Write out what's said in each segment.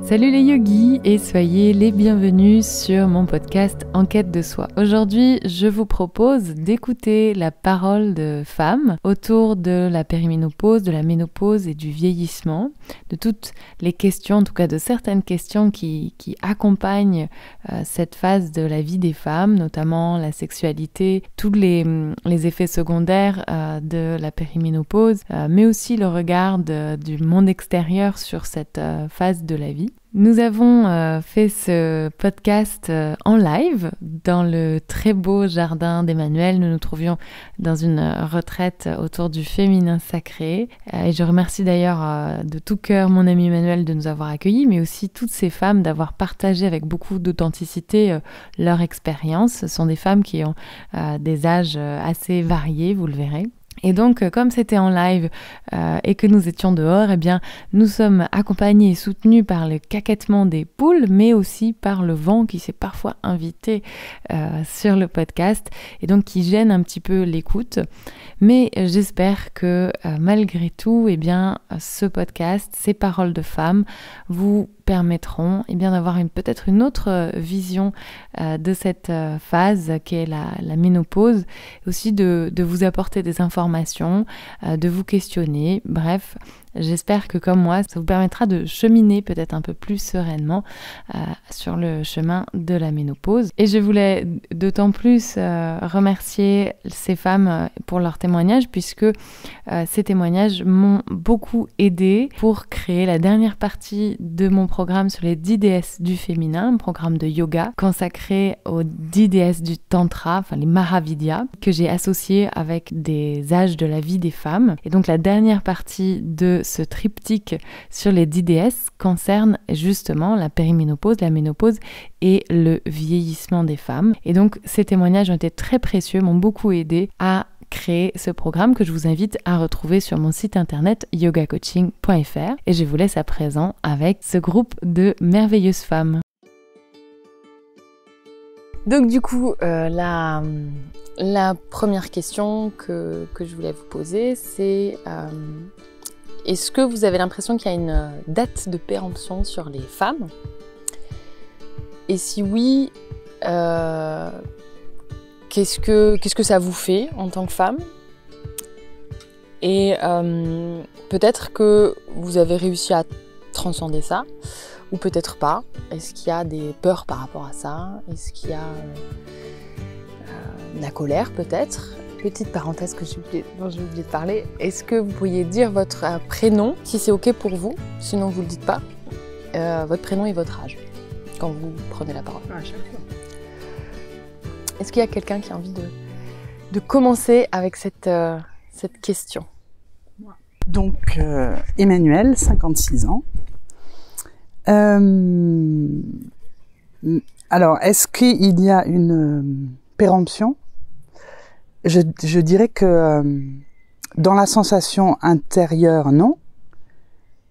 Salut les yogis et soyez les bienvenus sur mon podcast En quête de soi. Aujourd'hui, je vous propose d'écouter la parole de femmes autour de la périménopause, de la ménopause et du vieillissement, de toutes les questions, en tout cas de certaines questions qui accompagnent cette phase de la vie des femmes, notamment la sexualité, tous les effets secondaires de la périménopause, mais aussi le regard du monde extérieur sur cette phase de la vie. Nous avons fait ce podcast en live dans le très beau jardin d'Emmanuel. Nous nous trouvions dans une retraite autour du féminin sacré. Et je remercie d'ailleurs de tout cœur mon ami Emmanuel de nous avoir accueillis, mais aussi toutes ces femmes d'avoir partagé avec beaucoup d'authenticité leur expérience. Ce sont des femmes qui ont des âges assez variés, vous le verrez. Et donc, comme c'était en live et que nous étions dehors, eh bien, nous sommes accompagnés et soutenus par le caquettement des poules, mais aussi par le vent qui s'est parfois invité sur le podcast et donc qui gêne un petit peu l'écoute. Mais j'espère que malgré tout, eh bien, ce podcast, ces paroles de femmes, vous permettront d'avoir peut-être une autre vision de cette phase qu'est la ménopause, aussi de vous apporter des informations, de vous questionner, bref. J'espère que comme moi, ça vous permettra de cheminer peut-être un peu plus sereinement sur le chemin de la ménopause. Et je voulais d'autant plus remercier ces femmes pour leurs témoignages, puisque ces témoignages m'ont beaucoup aidé pour créer la dernière partie de mon programme sur les 10 déesses du féminin, un programme de yoga consacré aux 10 déesses du tantra, enfin les Mahavidyas, que j'ai associé avec des âges de la vie des femmes. Et donc la dernière partie de ce triptyque sur les 10 déesses concerne justement la périménopause, la ménopause et le vieillissement des femmes. Et donc ces témoignages ont été très précieux, m'ont beaucoup aidé à créer ce programme que je vous invite à retrouver sur mon site internet yogacoaching.fr. Et je vous laisse à présent avec ce groupe de merveilleuses femmes. Donc du coup, la première question que je voulais vous poser, c'est est-ce que vous avez l'impression qu'il y a une date de péremption sur les femmes? Et si oui, qu'est-ce que ça vous fait en tant que femme? Et peut-être que vous avez réussi à transcender ça, ou peut-être pas. Est-ce qu'il y a des peurs par rapport à ça? Est-ce qu'il y a de la colère peut-être? Petite parenthèse dont j'ai oublié de parler, est-ce que vous pourriez dire votre prénom, si c'est ok pour vous, sinon vous ne le dites pas, votre prénom et votre âge, quand vous prenez la parole. À chaque fois. Est-ce qu'il y a quelqu'un qui a envie de commencer avec cette question? Donc, Emmanuel, 56 ans. Alors, est-ce qu'il y a une péremption? Je dirais que dans la sensation intérieure, non.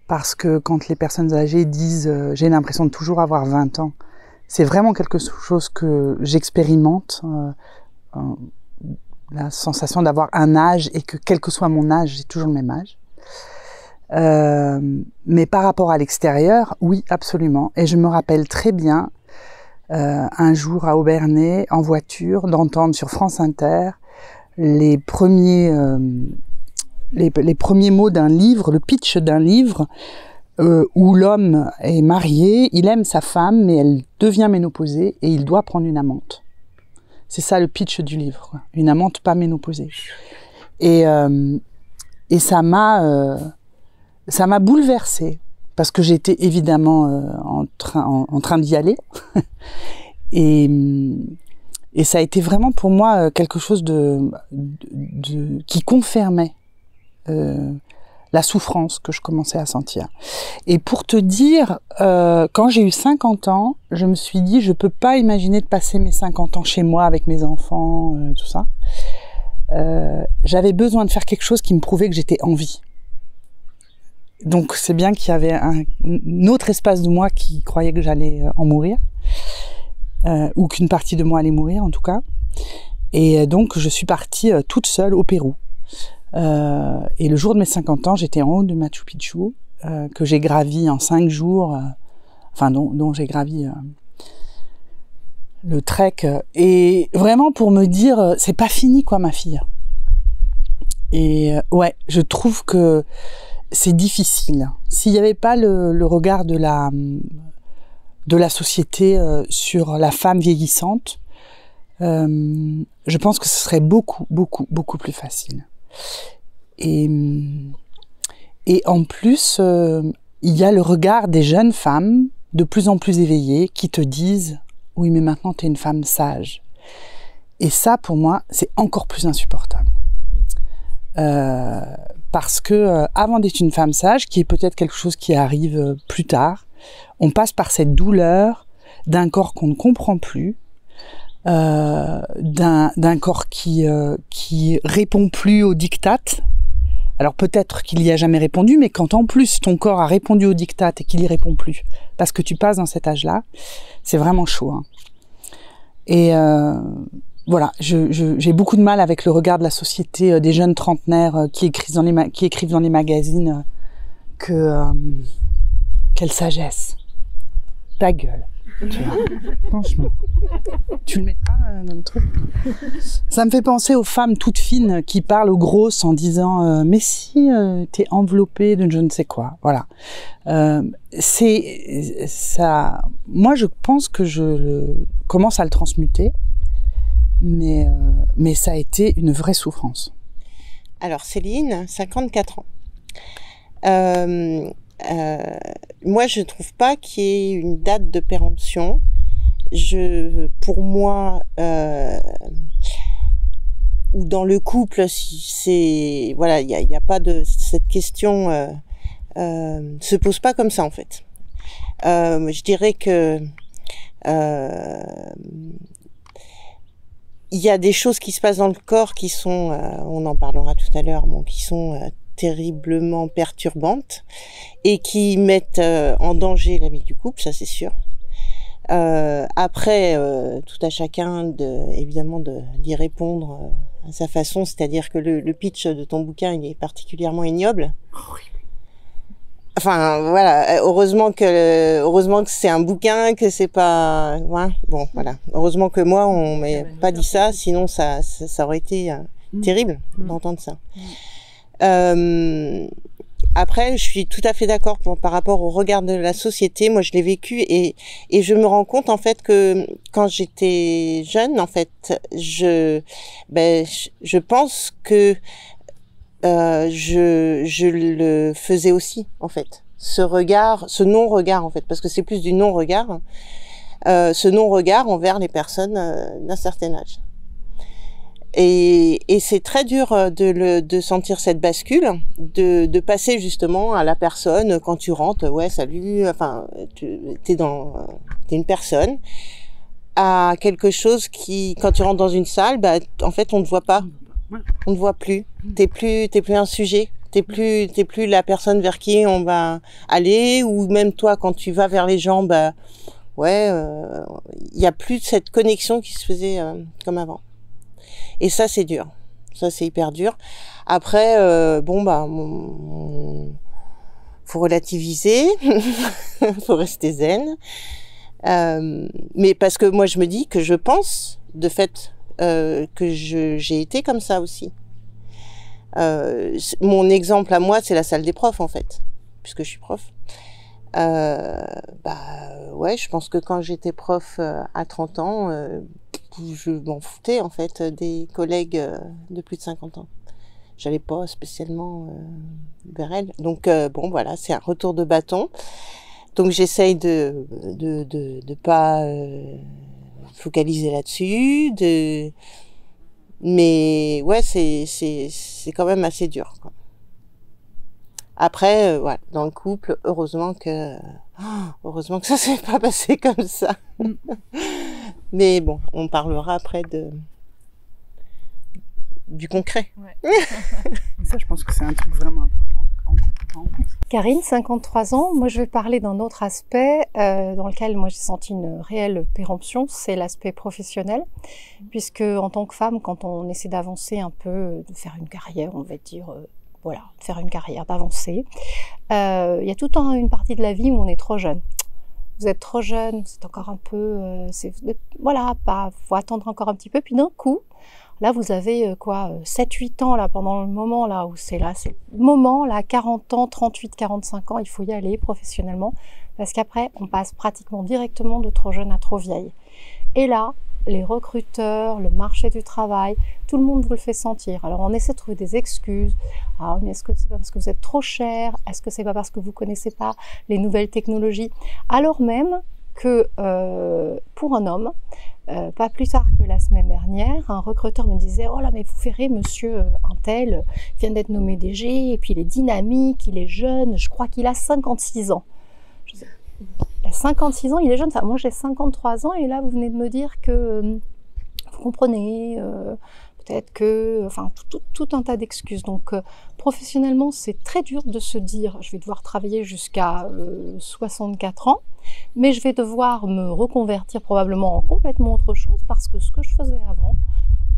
Parce que quand les personnes âgées disent « j'ai l'impression de toujours avoir 20 ans », c'est vraiment quelque chose que j'expérimente, la sensation d'avoir un âge et que quel que soit mon âge, j'ai toujours le même âge. Mais par rapport à l'extérieur, oui, absolument. Et je me rappelle très bien, un jour à Aubernais, en voiture, d'entendre sur France Inter les premiers mots d'un livre, le pitch d'un livre, où l'homme est marié, il aime sa femme, mais elle devient ménopausée et il doit prendre une amante. C'est ça le pitch du livre, quoi. Une amante pas ménopausée. Et ça m'a bouleversée, parce que j'étais évidemment en train d'y aller. Et ça a été vraiment pour moi quelque chose qui confirmait la souffrance que je commençais à sentir. Et pour te dire, quand j'ai eu 50 ans, je me suis dit, je peux pas imaginer de passer mes 50 ans chez moi avec mes enfants, tout ça. J'avais besoin de faire quelque chose qui me prouvait que j'étais en vie. Donc c'est bien qu'il y avait un autre espace de moi qui croyait que j'allais en mourir. Ou qu'une partie de moi allait mourir en tout cas. Et donc je suis partie toute seule au Pérou. Et le jour de mes 50 ans, j'étais en haut de Machu Picchu, que j'ai gravi en 5 jours enfin dont j'ai gravi le trek, et vraiment pour me dire c'est pas fini quoi ma fille. Et ouais, je trouve que c'est difficile. S'il n'y avait pas le regard de la société sur la femme vieillissante, je pense que ce serait beaucoup plus facile. Et en plus, il y a le regard des jeunes femmes de plus en plus éveillées qui te disent « Oui, mais maintenant, tu es une femme sage. » Et ça, pour moi, c'est encore plus insupportable. Parce que avant d'être une femme sage, qui est peut-être quelque chose qui arrive plus tard, on passe par cette douleur d'un corps qu'on ne comprend plus, d'un corps qui répond plus aux diktats. Alors peut-être qu'il y a jamais répondu, mais quand en plus ton corps a répondu aux diktats et qu'il y répond plus, parce que tu passes dans cet âge-là, c'est vraiment chaud. Hein. Et voilà, j'ai beaucoup de mal avec le regard de la société, des jeunes trentenaires qui écrivent dans les magazines quelle sagesse. Ta gueule. Tu vois, franchement. Tu le mettras dans le truc. Ça me fait penser aux femmes toutes fines qui parlent aux grosses en disant mais si t'es enveloppée de je ne sais quoi. Voilà. C'est ça. Moi, je pense que je commence à le transmuter, mais ça a été une vraie souffrance. Alors Céline, 54 ans. Moi, je trouve pas qu'il y ait une date de péremption. Pour moi, ou dans le couple, c'est voilà, il y a pas de cette question se pose pas comme ça en fait. Je dirais que il y a des choses qui se passent dans le corps qui sont, on en parlera tout à l'heure, bon, qui sont terriblement perturbantes et qui mettent en danger la vie du couple, ça c'est sûr. Après, tout à chacun évidemment d'y répondre à sa façon, c'est-à-dire que le pitch de ton bouquin il est particulièrement ignoble. Enfin voilà, heureusement que c'est un bouquin, que c'est pas, ouais, bon voilà, heureusement que moi on m'ait pas dit ça, sinon ça aurait été terrible d'entendre ça. Après, je suis tout à fait d'accord par rapport au regard de la société. Moi, je l'ai vécu et je me rends compte en fait que quand j'étais jeune, en fait, je pense que je le faisais aussi en fait. Ce non-regard en fait, parce que c'est plus du non-regard. Ce non-regard envers les personnes d'un certain âge. Et c'est très dur de sentir cette bascule, de passer justement à la personne quand tu rentres, ouais salut, enfin t'es une personne, à quelque chose qui, quand tu rentres dans une salle, bah en fait on ne voit pas, on ne voit plus, t'es plus un sujet, t'es plus la personne vers qui on va aller, ou même toi quand tu vas vers les gens, bah ouais, y a plus cette connexion qui se faisait comme avant. Et ça, c'est dur. Ça, c'est hyper dur. Après, faut relativiser, faut rester zen. Mais parce que moi, je me dis que je pense, de fait, que j'ai été comme ça aussi. Mon exemple à moi, c'est la salle des profs, en fait, puisque je suis prof. Ouais, je pense que quand j'étais prof à 30 ans, je m'en foutais en fait des collègues de plus de 50 ans. J'allais pas spécialement vers elles. Donc bon voilà, c'est un retour de bâton. Donc j'essaye de pas focaliser là-dessus, mais ouais, c'est quand même assez dur quoi. Après voilà, dans le couple, heureusement que ça s'est pas passé comme ça. Mais bon, on parlera après du concret. Ouais. Ça, je pense que c'est un truc vraiment important. Karine, 53 ans. Moi, je vais parler d'un autre aspect dans lequel moi j'ai senti une réelle péremption, c'est l'aspect professionnel. Puisque en tant que femme, quand on essaie d'avancer un peu, de faire une carrière, on va dire, voilà, de faire une carrière, d'avancer, il y a tout le temps une partie de la vie où on est trop jeune. vous êtes trop jeune, vous êtes encore un peu, voilà, faut attendre encore un petit peu. Puis d'un coup, là, vous avez 7-8 ans là pendant le moment là où c'est le moment là, 40 ans, 38, 45 ans, il faut y aller professionnellement parce qu'après, on passe pratiquement directement de trop jeune à trop vieille. Et là, les recruteurs, le marché du travail, tout le monde vous le fait sentir. Alors on essaie de trouver des excuses. Ah, mais est-ce que c'est pas parce que vous êtes trop cher? Est-ce que c'est pas parce que vous connaissez pas les nouvelles technologies? Alors même que pour un homme, pas plus tard que la semaine dernière, un recruteur me disait « Oh là, mais vous verrez, monsieur untel vient d'être nommé DG, et puis il est dynamique, il est jeune, je crois qu'il a 56 ans. » Il a 56 ans, il est jeune. Enfin, moi, j'ai 53 ans, et là, vous venez de me dire que vous comprenez, peut-être que... Enfin, tout un tas d'excuses. Donc, professionnellement, c'est très dur de se dire « Je vais devoir travailler jusqu'à 64 ans. » Mais je vais devoir me reconvertir probablement en complètement autre chose parce que ce que je faisais avant,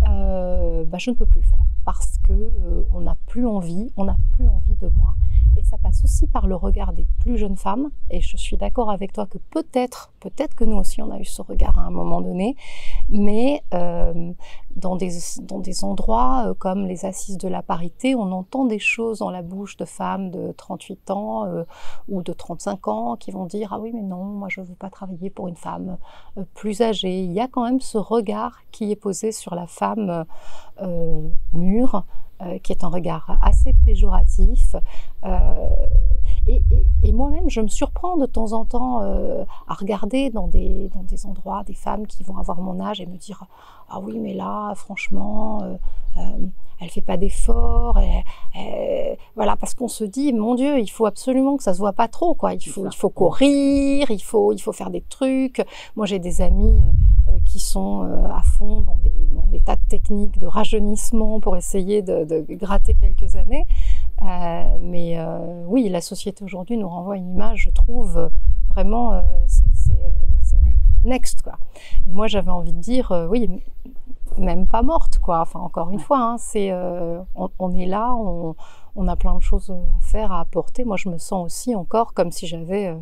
je ne peux plus le faire parce que on n'a plus envie de moi. Et ça passe aussi par le regard des plus jeunes femmes. Et je suis d'accord avec toi que peut-être que nous aussi on a eu ce regard à un moment donné, mais dans des endroits comme les assises de la parité, on entend des choses dans la bouche de femmes de 38 ans ou de 35 ans qui vont dire « Ah oui, mais non, moi je ne veux pas travailler pour une femme plus âgée. » Il y a quand même ce regard qui est posé sur la femme mûre, qui est un regard assez péjoratif. Et moi-même, je me surprends de temps en temps à regarder dans des endroits des femmes qui vont avoir mon âge et me dire « Ah oui, mais là, franchement, elle fait pas d'efforts. » Voilà, parce qu'on se dit « Mon Dieu, il faut absolument que ça se voit pas trop, quoi. Il faut courir, il faut faire des trucs. » Moi, j'ai des amis qui sont à fond dans des tas de techniques de rajeunissement pour essayer de gratter quelques années. Mais oui, la société aujourd'hui nous renvoie une image, je trouve, vraiment, c'est next, quoi. Et moi, j'avais envie de dire, oui, même pas morte, quoi. Enfin, encore une fois, hein, on est là, on a plein de choses à faire, à apporter. Moi, je me sens aussi encore comme si j'avais,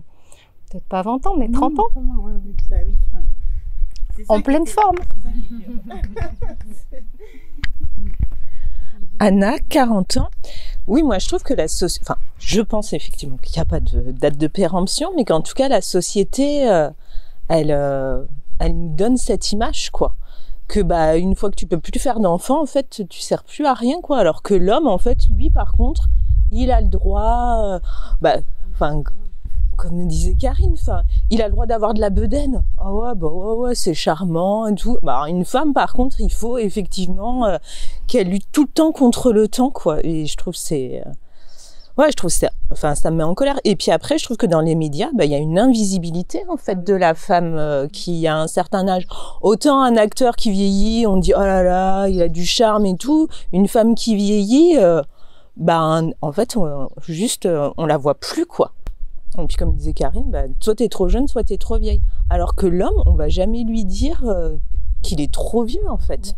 peut-être pas 20 ans, mais 30 ans. En pleine forme. Anna, 40 ans. Oui, moi je trouve que je pense effectivement qu'il n'y a pas de date de péremption, mais qu'en tout cas la société, elle nous donne cette image, quoi. Que une fois que tu peux plus faire d'enfants, en fait, tu sers plus à rien, quoi. Alors que l'homme, en fait, lui, par contre, il a le droit, comme disait Karine, il a le droit d'avoir de la bedaine. Ah ouais, c'est charmant et tout. Une femme, par contre, il faut effectivement qu'elle lutte tout le temps contre le temps, quoi. Et je trouve ça me met en colère. Et puis après, je trouve que dans les médias, il y a une invisibilité, en fait, de la femme qui a un certain âge. Autant un acteur qui vieillit, on dit, oh là là, il a du charme et tout. Une femme qui vieillit, en fait, on la voit plus, quoi. Et puis comme disait Karine, soit t'es trop jeune, soit t'es trop vieille. Alors que l'homme, on va jamais lui dire qu'il est trop vieux, en fait.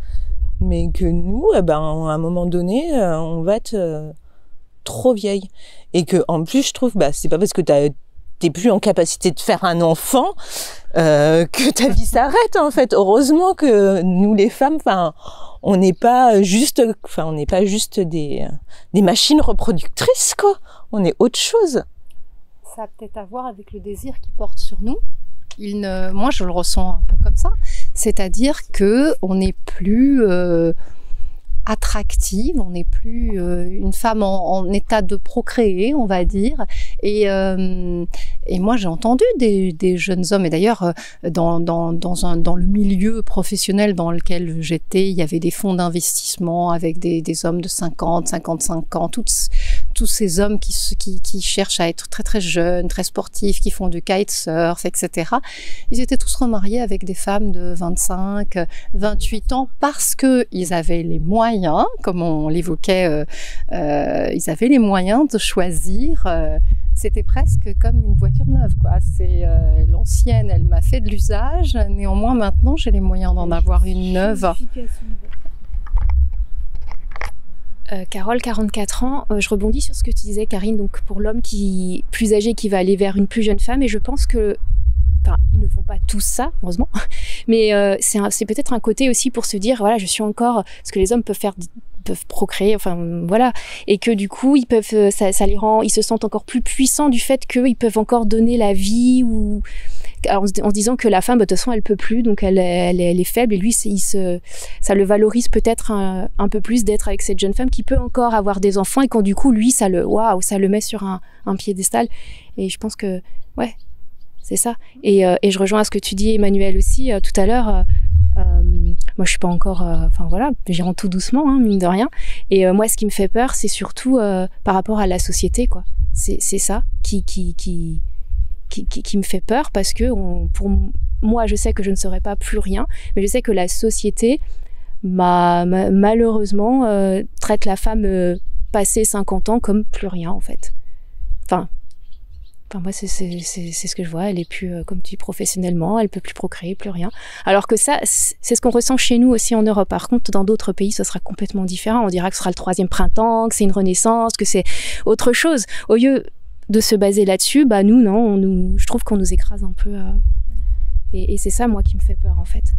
Mais que nous, à un moment donné, on va être trop vieille. Et que en plus, je trouve, c'est pas parce que t'es plus en capacité de faire un enfant que ta vie s'arrête, en fait. Heureusement que nous, les femmes, on n'est pas juste des machines reproductrices, quoi. On est autre chose. Ça a peut-être à voir avec le désir qu'il porte sur nous. Moi, je le ressens un peu comme ça. C'est-à-dire qu'on n'est plus attractive, on n'est plus une femme en état de procréer, on va dire. Et moi, j'ai entendu des jeunes hommes, et d'ailleurs, dans le milieu professionnel dans lequel j'étais, il y avait des fonds d'investissement avec des hommes de 50, 55 ans, tous ces hommes qui cherchent à être très très jeunes, très sportifs, qui font du kitesurf, etc. Ils étaient tous remariés avec des femmes de 25, 28 ans parce qu'ils avaient les moyens, comme on l'évoquait, ils avaient les moyens de choisir. C'était presque comme une voiture neuve, quoi. C'est l'ancienne, elle m'a fait de l'usage. Néanmoins, maintenant, j'ai les moyens d'en avoir une neuve. Carole, 44 ans, je rebondis sur ce que tu disais, Karine, donc pour l'homme plus âgé qui va aller vers une plus jeune femme, et je pense que enfin, ils ne font pas tous ça, heureusement, mais c'est peut-être un côté aussi pour se dire, voilà, je suis encore, ce que les hommes peuvent procréer, enfin voilà, et que du coup ils peuvent, ça les rend, ils se sentent encore plus puissants du fait qu'ils peuvent encore donner la vie, ou en se disant que la femme, de toute façon, elle peut plus, donc elle est faible, et lui, ça le valorise peut-être un peu plus d'être avec cette jeune femme qui peut encore avoir des enfants, et quand du coup lui, ça le met sur un piédestal. Et je pense que ouais, c'est ça. Et je rejoins à ce que tu dis, Emmanuel, aussi tout à l'heure. Moi, je suis pas encore, enfin voilà, j'y rentre tout doucement, hein, mine de rien. Et moi, ce qui me fait peur, c'est surtout par rapport à la société, quoi. C'est ça qui me fait peur, parce que pour moi, je sais que je ne serai pas plus rien, mais je sais que la société malheureusement traite la femme passée 50 ans comme plus rien, en fait. Enfin moi, c'est ce que je vois. Elle est plus, comme tu dis, professionnellement, elle peut plus procréer, plus rien. Alors que ça, c'est ce qu'on ressent chez nous aussi en Europe. Par contre, dans d'autres pays, ça sera complètement différent. On dira que ce sera le 3e printemps, que c'est une renaissance, que c'est autre chose. Au lieu de se baser là-dessus, bah nous, non, je trouve qu'on nous écrase un peu. Et c'est ça, moi, qui me fait peur, en fait.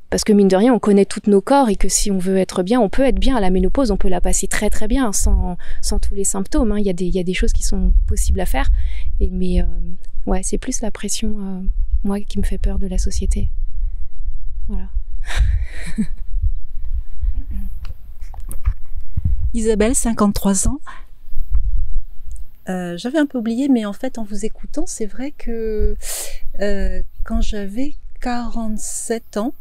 Parce que mine de rien, on connaît tous nos corps, et que si on veut être bien, on peut être bien à la ménopause, on peut la passer très très bien sans tous les symptômes, hein. Il y a des choses qui sont possibles à faire. Mais ouais, c'est plus la pression, moi, qui me fait peur de la société. Voilà. Isabelle, 53 ans. J'avais un peu oublié, mais en fait, en vous écoutant, c'est vrai que quand j'avais 47 ans,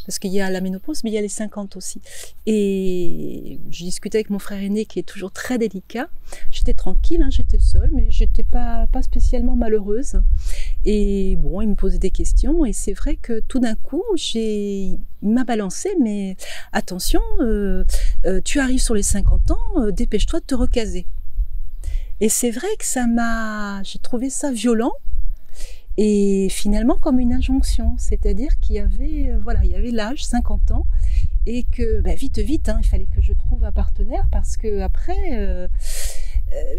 parce qu'il y a la ménopause, mais il y a les 50 aussi. Et j'ai discuté avec mon frère aîné, qui est toujours très délicat. J'étais tranquille, hein, j'étais seule, mais j'étais pas spécialement malheureuse. Et bon, il me posait des questions, et c'est vrai que tout d'un coup, il m'a balancé, mais attention, tu arrives sur les 50 ans, dépêche-toi de te recaser. Et c'est vrai que j'ai trouvé ça violent, et finalement comme une injonction, c'est-à-dire qu'il y avait l'âge, 50 ans, et que vite, hein, il fallait que je trouve un partenaire, parce que après,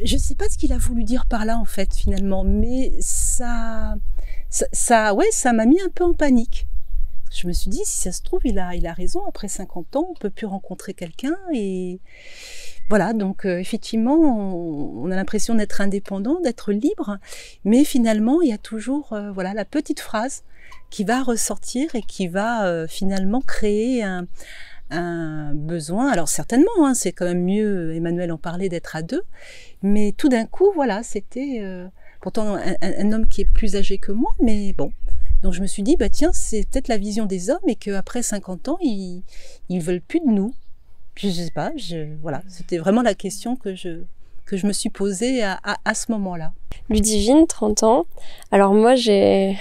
je sais pas ce qu'il a voulu dire par là en fait finalement, mais ça m'a mis un peu en panique. Je me suis dit, si ça se trouve, il a raison, après 50 ans, on peut plus rencontrer quelqu'un, et voilà, donc effectivement, on a l'impression d'être indépendant, d'être libre, mais finalement, il y a toujours la petite phrase qui va ressortir et qui va finalement créer un besoin. Alors certainement, hein, c'est quand même mieux, Emmanuel en parlait, d'être à deux, mais tout d'un coup, voilà, c'était pourtant un homme qui est plus âgé que moi, mais bon. Donc je me suis dit, tiens, c'est peut-être la vision des hommes, et qu'après 50 ans, ils veulent plus de nous. Je sais pas, voilà, c'était vraiment la question que je me suis posée à ce moment-là. Ludivine, 30 ans. Alors moi, je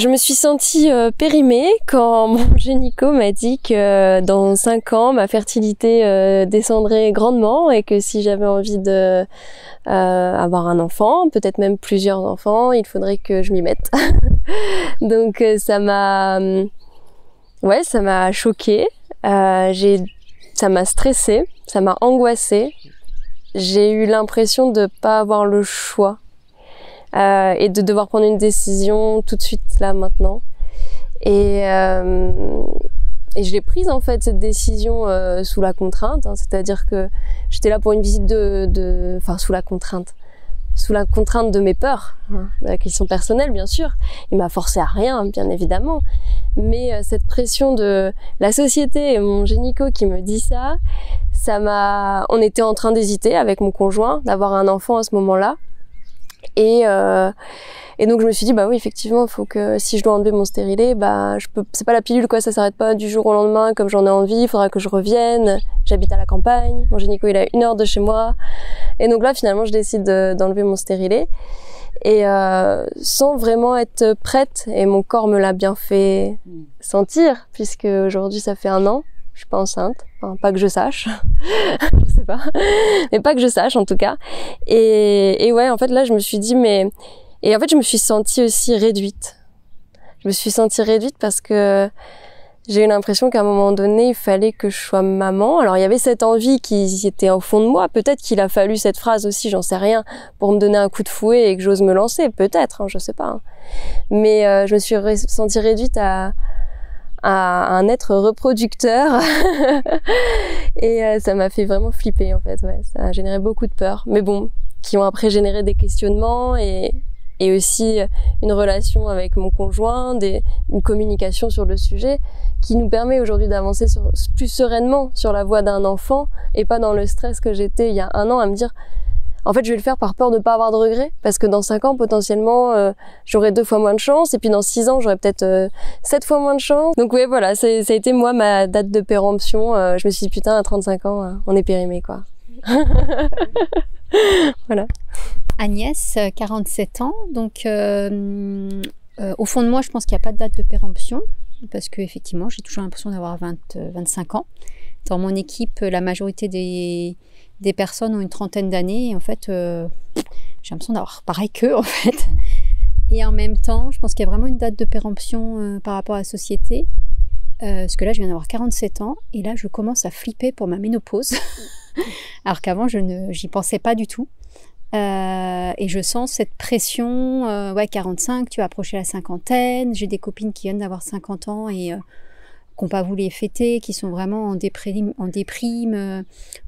me suis sentie périmée quand mon gynéco m'a dit que dans 5 ans, ma fertilité descendrait grandement, et que si j'avais envie de avoir un enfant, peut-être même plusieurs enfants, il faudrait que je m'y mette. Donc ça m'a choquée, ça m'a stressée, ça m'a angoissée. J'ai eu l'impression de pas avoir le choix. Et de devoir prendre une décision tout de suite, là, maintenant. Et je l'ai prise, en fait, cette décision sous la contrainte, hein, c'est-à-dire que j'étais là pour une visite sous la contrainte de mes peurs, hein, qui sont personnelles, bien sûr. Il m'a forcé à rien, bien évidemment. Mais cette pression de la société et mon gynéco qui me dit ça on était en train d'hésiter avec mon conjoint d'avoir un enfant à ce moment-là. Et donc je me suis dit, oui, effectivement, il faut que si je dois enlever mon stérilet, c'est pas la pilule, quoi, ça s'arrête pas du jour au lendemain comme j'en ai envie, il faudra que je revienne. J'habite à la campagne, mon gynéco il est à 1 heure de chez moi. Et donc là, finalement, je décide d'enlever mon stérilet, et sans vraiment être prête, et mon corps me l'a bien fait sentir, puisque aujourd'hui ça fait 1 an. Je suis pas enceinte, enfin, pas que je sache, je sais pas, mais pas que je sache en tout cas. Et ouais, en fait là je me suis dit je me suis sentie aussi réduite. Je me suis sentie réduite parce que j'ai eu l'impression qu'à un moment donné, il fallait que je sois maman. Alors, il y avait cette envie qui était au fond de moi. Peut-être qu'il a fallu cette phrase aussi, j'en sais rien, pour me donner un coup de fouet et que j'ose me lancer. Peut-être, hein, je sais pas. Hein. Mais je me suis sentie réduite à un être reproducteur. Et ça m'a fait vraiment flipper, en fait. Ouais, ça a généré beaucoup de peur. Mais bon, qui ont après généré des questionnements et aussi une relation avec mon conjoint, une communication sur le sujet qui nous permet aujourd'hui d'avancer plus sereinement sur la voie d'un enfant et pas dans le stress que j'étais il y a 1 an à me dire en fait je vais le faire par peur de pas avoir de regrets parce que dans 5 ans potentiellement j'aurai 2 fois moins de chance et puis dans 6 ans j'aurai peut-être 7 fois moins de chance. Donc ouais voilà, ça a été moi ma date de péremption. Je me suis dit putain à 35 ans on est périmé quoi. Voilà. Agnès, 47 ans, donc au fond de moi, je pense qu'il n'y a pas de date de péremption, parce qu'effectivement, j'ai toujours l'impression d'avoir 25 ans. Dans mon équipe, la majorité des personnes ont une trentaine d'années, et en fait, j'ai l'impression d'avoir pareil qu'eux, en fait. Et en même temps, je pense qu'il y a vraiment une date de péremption par rapport à la société, parce que là, je viens d'avoir 47 ans, et là, je commence à flipper pour ma ménopause, alors qu'avant, j'y pensais pas du tout. Et je sens cette pression, 45, tu vas approcher la cinquantaine. J'ai des copines qui viennent d'avoir 50 ans et qui n'ont pas voulu les fêter, qui sont vraiment en déprime,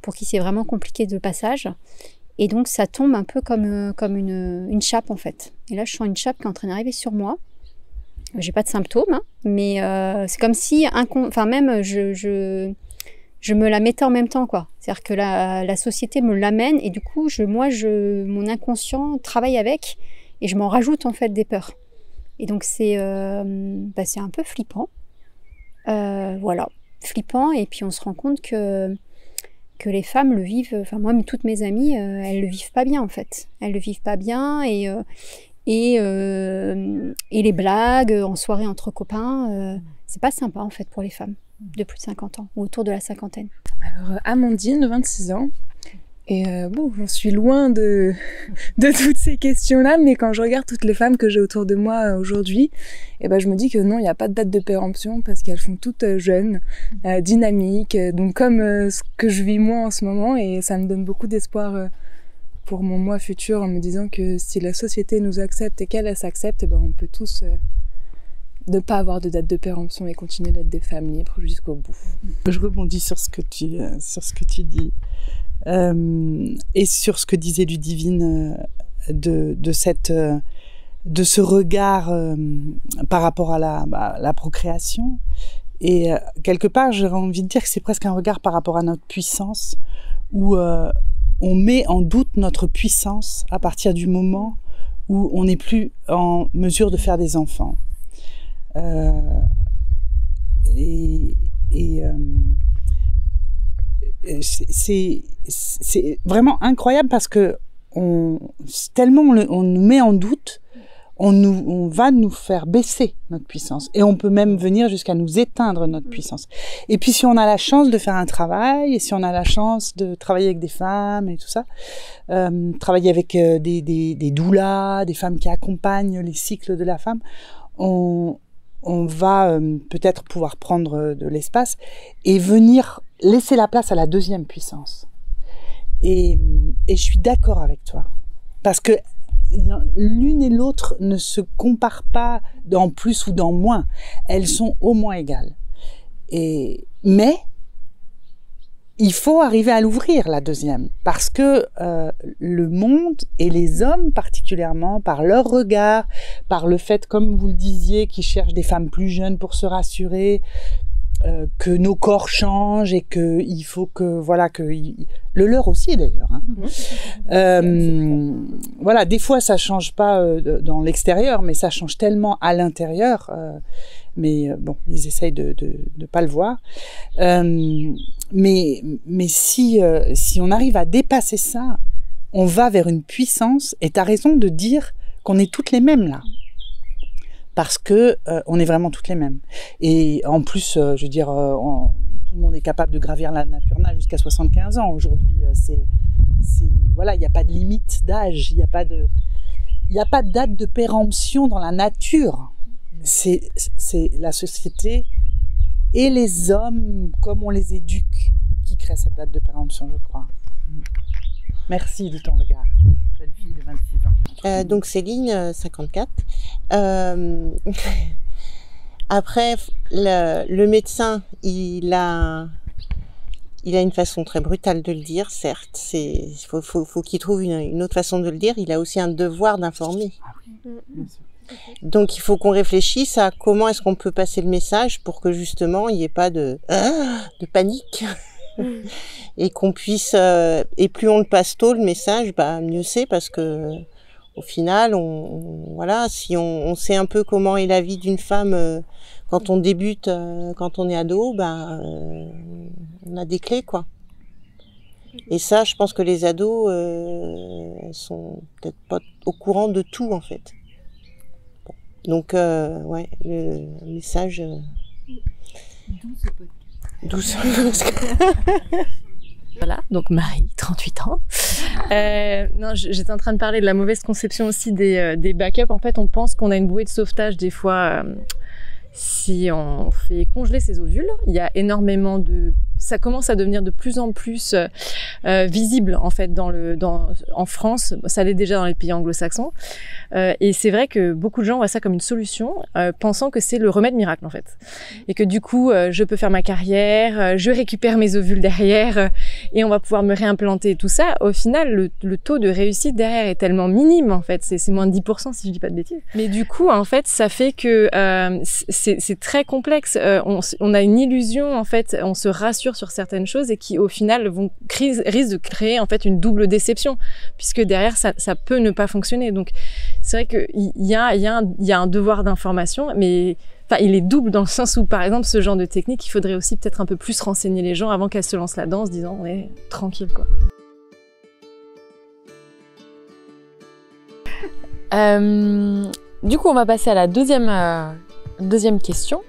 pour qui c'est vraiment compliqué de passage. Et donc ça tombe un peu comme une chape en fait. Et là je sens une chape qui est en train d'arriver sur moi. J'ai pas de symptômes, hein, mais c'est comme si, même je me la mettais en même temps, quoi. C'est-à-dire que la société me l'amène et du coup, mon inconscient travaille avec et je m'en rajoute en fait des peurs. Et donc c'est un peu flippant. Voilà, flippant. Et puis on se rend compte que les femmes le vivent. Enfin moi, mais toutes mes amies, elles le vivent pas bien en fait. Elles le vivent pas bien et les blagues en soirée entre copains, c'est pas sympa en fait pour les femmes de plus de 50 ans ou autour de la cinquantaine. Alors Amandine, 26 ans, et j'en suis loin de toutes ces questions-là, mais quand je regarde toutes les femmes que j'ai autour de moi aujourd'hui, je me dis que non, il n'y a pas de date de péremption parce qu'elles sont toutes jeunes, dynamiques, donc comme ce que je vis moi en ce moment, et ça me donne beaucoup d'espoir pour mon moi futur en me disant que si la société nous accepte et qu'elle s'accepte, on peut tous ne pas avoir de date de péremption et continuer d'être des femmes libres jusqu'au bout. Je rebondis sur ce que tu dis et sur ce que disait Ludivine de ce regard par rapport à la procréation. Et quelque part, j'aurais envie de dire que c'est presque un regard par rapport à notre puissance, où on met en doute notre puissance à partir du moment où on n'est plus en mesure de faire des enfants. C'est vraiment incroyable parce que tellement on nous met en doute, on va nous faire baisser notre puissance et on peut même venir jusqu'à nous éteindre notre puissance. Et puis si on a la chance de faire un travail et si on a la chance de travailler avec des femmes et tout ça, travailler avec des doulas, des femmes qui accompagnent les cycles de la femme, on va peut-être pouvoir prendre de l'espace et venir laisser la place à la deuxième puissance. Et je suis d'accord avec toi. Parce que l'une et l'autre ne se comparent pas dans plus ou dans moins. Elles sont au moins égales. Mais il faut arriver à l'ouvrir, la deuxième. Parce que le monde, et les hommes particulièrement, par leur regard, par le fait, comme vous le disiez, qu'ils cherchent des femmes plus jeunes pour se rassurer, que nos corps changent et qu'il faut que, le leur aussi d'ailleurs. Voilà, des fois ça change pas dans l'extérieur, mais ça change tellement à l'intérieur. Mais ils essayent de pas le voir. Mais si on arrive à dépasser ça, on va vers une puissance. Et t'as raison de dire qu'on est toutes les mêmes là. Parce que on est vraiment toutes les mêmes. Et en plus, je veux dire, tout le monde est capable de gravir l'Annapurna jusqu'à 75 ans. Aujourd'hui, voilà, il n'y a pas de limite d'âge, il n'y a pas de date de péremption dans la nature. C'est la société et les hommes, comme on les éduque, qui créent cette date de péremption, je crois. Merci de ton regard, jeune fille de 26 ans. Donc Céline, 54. Après, le médecin, il a une façon très brutale de le dire, certes. Faut qu'il trouve une autre façon de le dire. Il a aussi un devoir d'informer. Ah oui, bien sûr. Donc il faut qu'on réfléchisse à comment est-ce qu'on peut passer le message pour que justement il n'y ait pas de panique et qu'on puisse et plus on le passe tôt le message, mieux c'est, parce que au final voilà, si on sait un peu comment est la vie d'une femme quand on débute, quand on est ado, on a des clés, quoi. Et ça, je pense que les ados sont peut-être pas au courant de tout, en fait. Donc, ouais, le message... D'où ce podcast. Voilà, donc Marie, 38 ans. Non, j'étais en train de parler de la mauvaise conception aussi des backups. En fait, on pense qu'on a une bouée de sauvetage des fois. Si on fait congeler ses ovules, il y a énormément de... Ça commence à devenir de plus en plus visible en fait en France. Ça l'est déjà dans les pays anglo-saxons. Et c'est vrai que beaucoup de gens voient ça comme une solution, pensant que c'est le remède miracle en fait. Et que du coup, je peux faire ma carrière, je récupère mes ovules derrière et on va pouvoir me réimplanter et tout ça. Au final, le taux de réussite derrière est tellement minime en fait. C'est moins de 10% si je dis pas de bêtises. Mais du coup, en fait, ça fait que c'est très complexe. On a une illusion en fait, on se rassure sur certaines choses et qui au final risquent de créer en fait une double déception puisque derrière ça peut ne pas fonctionner. Donc c'est vrai qu'il y a un devoir d'information, mais il est double dans le sens où par exemple ce genre de technique, il faudrait aussi peut-être un peu plus renseigner les gens avant qu'elles se lancent là-dedans en se disant ouais, tranquille quoi. Du coup on va passer à la deuxième question.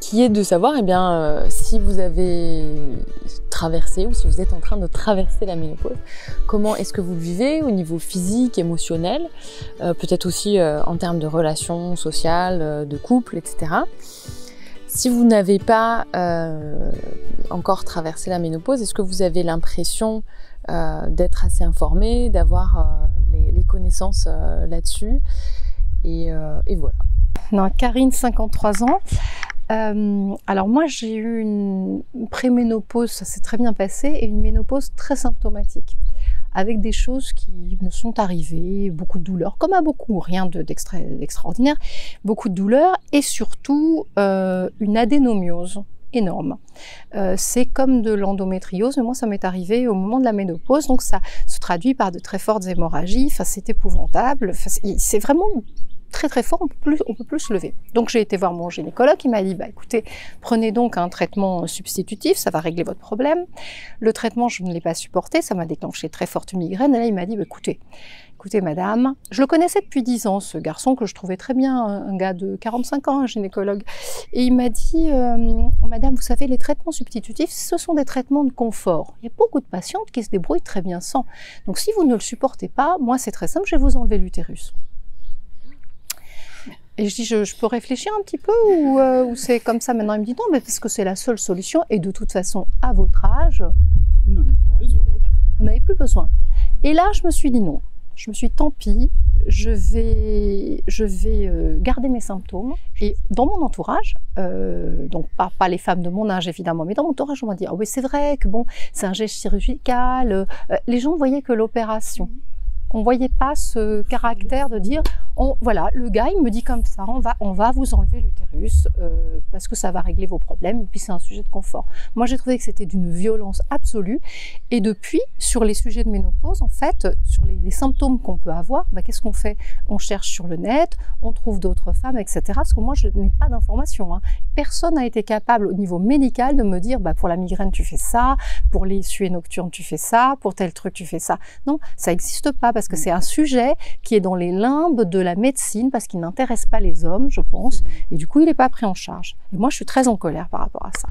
Qui est de savoir si vous avez traversé ou si vous êtes en train de traverser la ménopause, comment est-ce que vous le vivez au niveau physique, émotionnel, peut-être aussi en termes de relations sociales, de couple, etc. Si vous n'avez pas encore traversé la ménopause, est-ce que vous avez l'impression d'être assez informé, d'avoir les connaissances là-dessus et voilà. Non, Karine, 53 ans. Alors moi j'ai eu une préménopause, ça s'est très bien passé, et une ménopause très symptomatique, avec des choses qui me sont arrivées, beaucoup de douleurs, comme à beaucoup, rien d'extraordinaire, beaucoup de douleurs, et surtout une adénomiose énorme. C'est comme de l'endométriose, mais moi ça m'est arrivé au moment de la ménopause, donc ça se traduit par de très fortes hémorragies, c'est épouvantable, c'est vraiment très très fort, on peut plus se lever. Donc j'ai été voir mon gynécologue, il m'a dit écoutez, prenez donc un traitement substitutif, ça va régler votre problème. Le traitement, je ne l'ai pas supporté, ça m'a déclenché très forte migraine, et là il m'a dit écoutez madame, je le connaissais depuis 10 ans, ce garçon que je trouvais très bien, un gars de 45 ans, un gynécologue, et il m'a dit madame, vous savez, les traitements substitutifs, ce sont des traitements de confort. Il y a beaucoup de patientes qui se débrouillent très bien sans. Donc si vous ne le supportez pas, moi c'est très simple, je vais vous enlever l'utérus. Et je dis, je peux réfléchir un petit peu ou c'est comme ça maintenant? Il me dit non, mais parce que c'est la seule solution et de toute façon, à votre âge, vous n'avez plus besoin. Et là, je me suis dit non. Je me suis dit tant pis, je vais garder mes symptômes. Et dans mon entourage, donc pas les femmes de mon âge évidemment, mais dans mon entourage, on m'a dit ah oui, c'est vrai que bon, c'est un geste chirurgical. Les gens ne voyaient que l'opération. On ne voyait pas ce caractère de dire, voilà, le gars, il me dit comme ça, on va vous enlever l'utérus parce que ça va régler vos problèmes, et puis c'est un sujet de confort. Moi, j'ai trouvé que c'était d'une violence absolue. Et depuis, sur les sujets de ménopause, en fait, sur les symptômes qu'on peut avoir, qu'est-ce qu'on fait? On cherche sur le net, on trouve d'autres femmes, etc. Parce que moi, je n'ai pas d'informations. Personne n'a été capable, au niveau médical, de me dire, pour la migraine, tu fais ça, pour les suées nocturnes, tu fais ça, pour tel truc, tu fais ça. Non, ça n'existe pas, parce que c'est un sujet qui est dans les limbes de la médecine, parce qu'il n'intéresse pas les hommes, je pense, et du coup, il n'est pas pris en charge. Et moi, je suis très en colère par rapport à ça.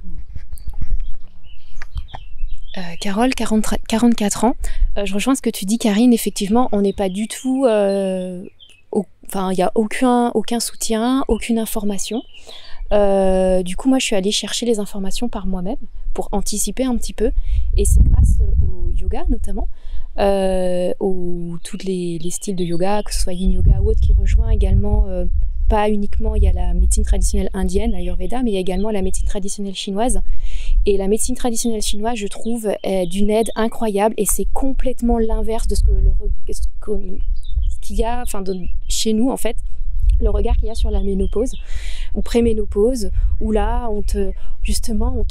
Carole, 44 ans. Je rejoins ce que tu dis, Karine. Effectivement, on n'est pas du tout... il n'y a aucun soutien, aucune information. Du coup, moi, je suis allée chercher les informations par moi-même pour anticiper un petit peu. Et c'est grâce au yoga, notamment, tous les styles de yoga, que ce soit yin yoga ou autre, qui rejoint également, pas uniquement, il y a la médecine traditionnelle indienne, l'Ayurveda, mais il y a également la médecine traditionnelle chinoise. Et la médecine traditionnelle chinoise, je trouve, est d'une aide incroyable, et c'est complètement l'inverse de ce qu'il y a, chez nous, en fait, le regard qu'il y a sur la ménopause ou préménopause, où là, on te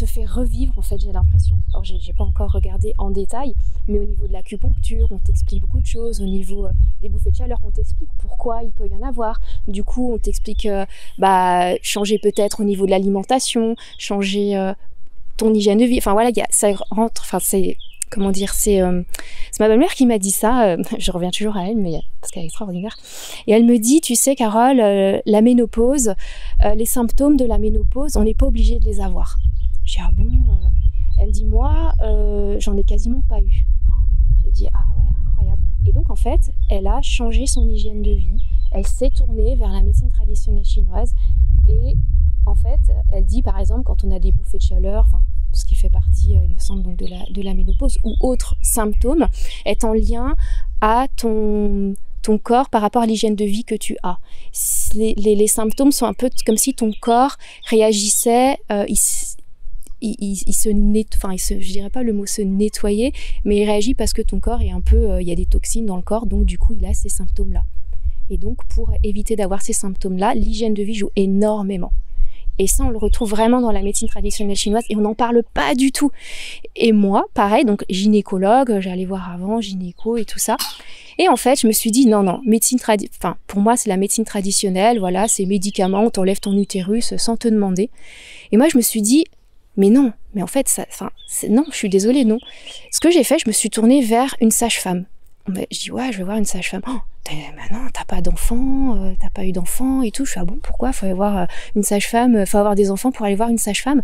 fait revivre, en fait, j'ai l'impression. Alors, j'ai pas encore regardé en détail, mais au niveau de l'acupuncture, on t'explique beaucoup de choses. Au niveau des bouffées de chaleur, on t'explique pourquoi il peut y en avoir. Du coup, on t'explique, changer peut-être au niveau de l'alimentation, changer ton hygiène de vie. Enfin, voilà, ça rentre, c'est ma belle-mère qui m'a dit ça, je reviens toujours à elle, mais parce qu'elle est extraordinaire. Et elle me dit, tu sais Carole, la ménopause, les symptômes de la ménopause, on n'est pas obligé de les avoir. J'ai dit, ah bon Elle me dit, moi, j'en ai quasiment pas eu. J'ai dit, ah ouais, incroyable. Et donc en fait, elle a changé son hygiène de vie, elle s'est tournée vers la médecine traditionnelle chinoise, et en fait, elle dit par exemple, quand on a des bouffées de chaleur, ce qui fait partie, il me semble, donc de la ménopause, ou autres symptômes, est en lien à ton corps par rapport à l'hygiène de vie que tu as. Les symptômes sont un peu comme si ton corps réagissait, je dirais pas le mot se nettoyer, mais il réagit parce que ton corps est un peu, il y a des toxines dans le corps, donc du coup il a ces symptômes-là. Et donc pour éviter d'avoir ces symptômes-là, l'hygiène de vie joue énormément. Et ça, on le retrouve vraiment dans la médecine traditionnelle chinoise, et on n'en parle pas du tout. Et moi, pareil, donc gynécologue, j'allais voir avant, gynéco et tout ça. Et en fait, je me suis dit, non, pour moi, c'est la médecine traditionnelle, voilà, c'est médicaments, on t'enlève ton utérus sans te demander. Et moi, je me suis dit, mais non, mais en fait, non, je suis désolée, non. Ce que j'ai fait, je me suis tournée vers une sage-femme. Je dis, ouais, je vais voir une sage-femme. Oh, non, t'as pas d'enfant, t'as pas eu d'enfant et tout. Je suis, ah bon, pourquoi? Faut aller voir une sage-femme, faut avoir des enfants pour aller voir une sage-femme.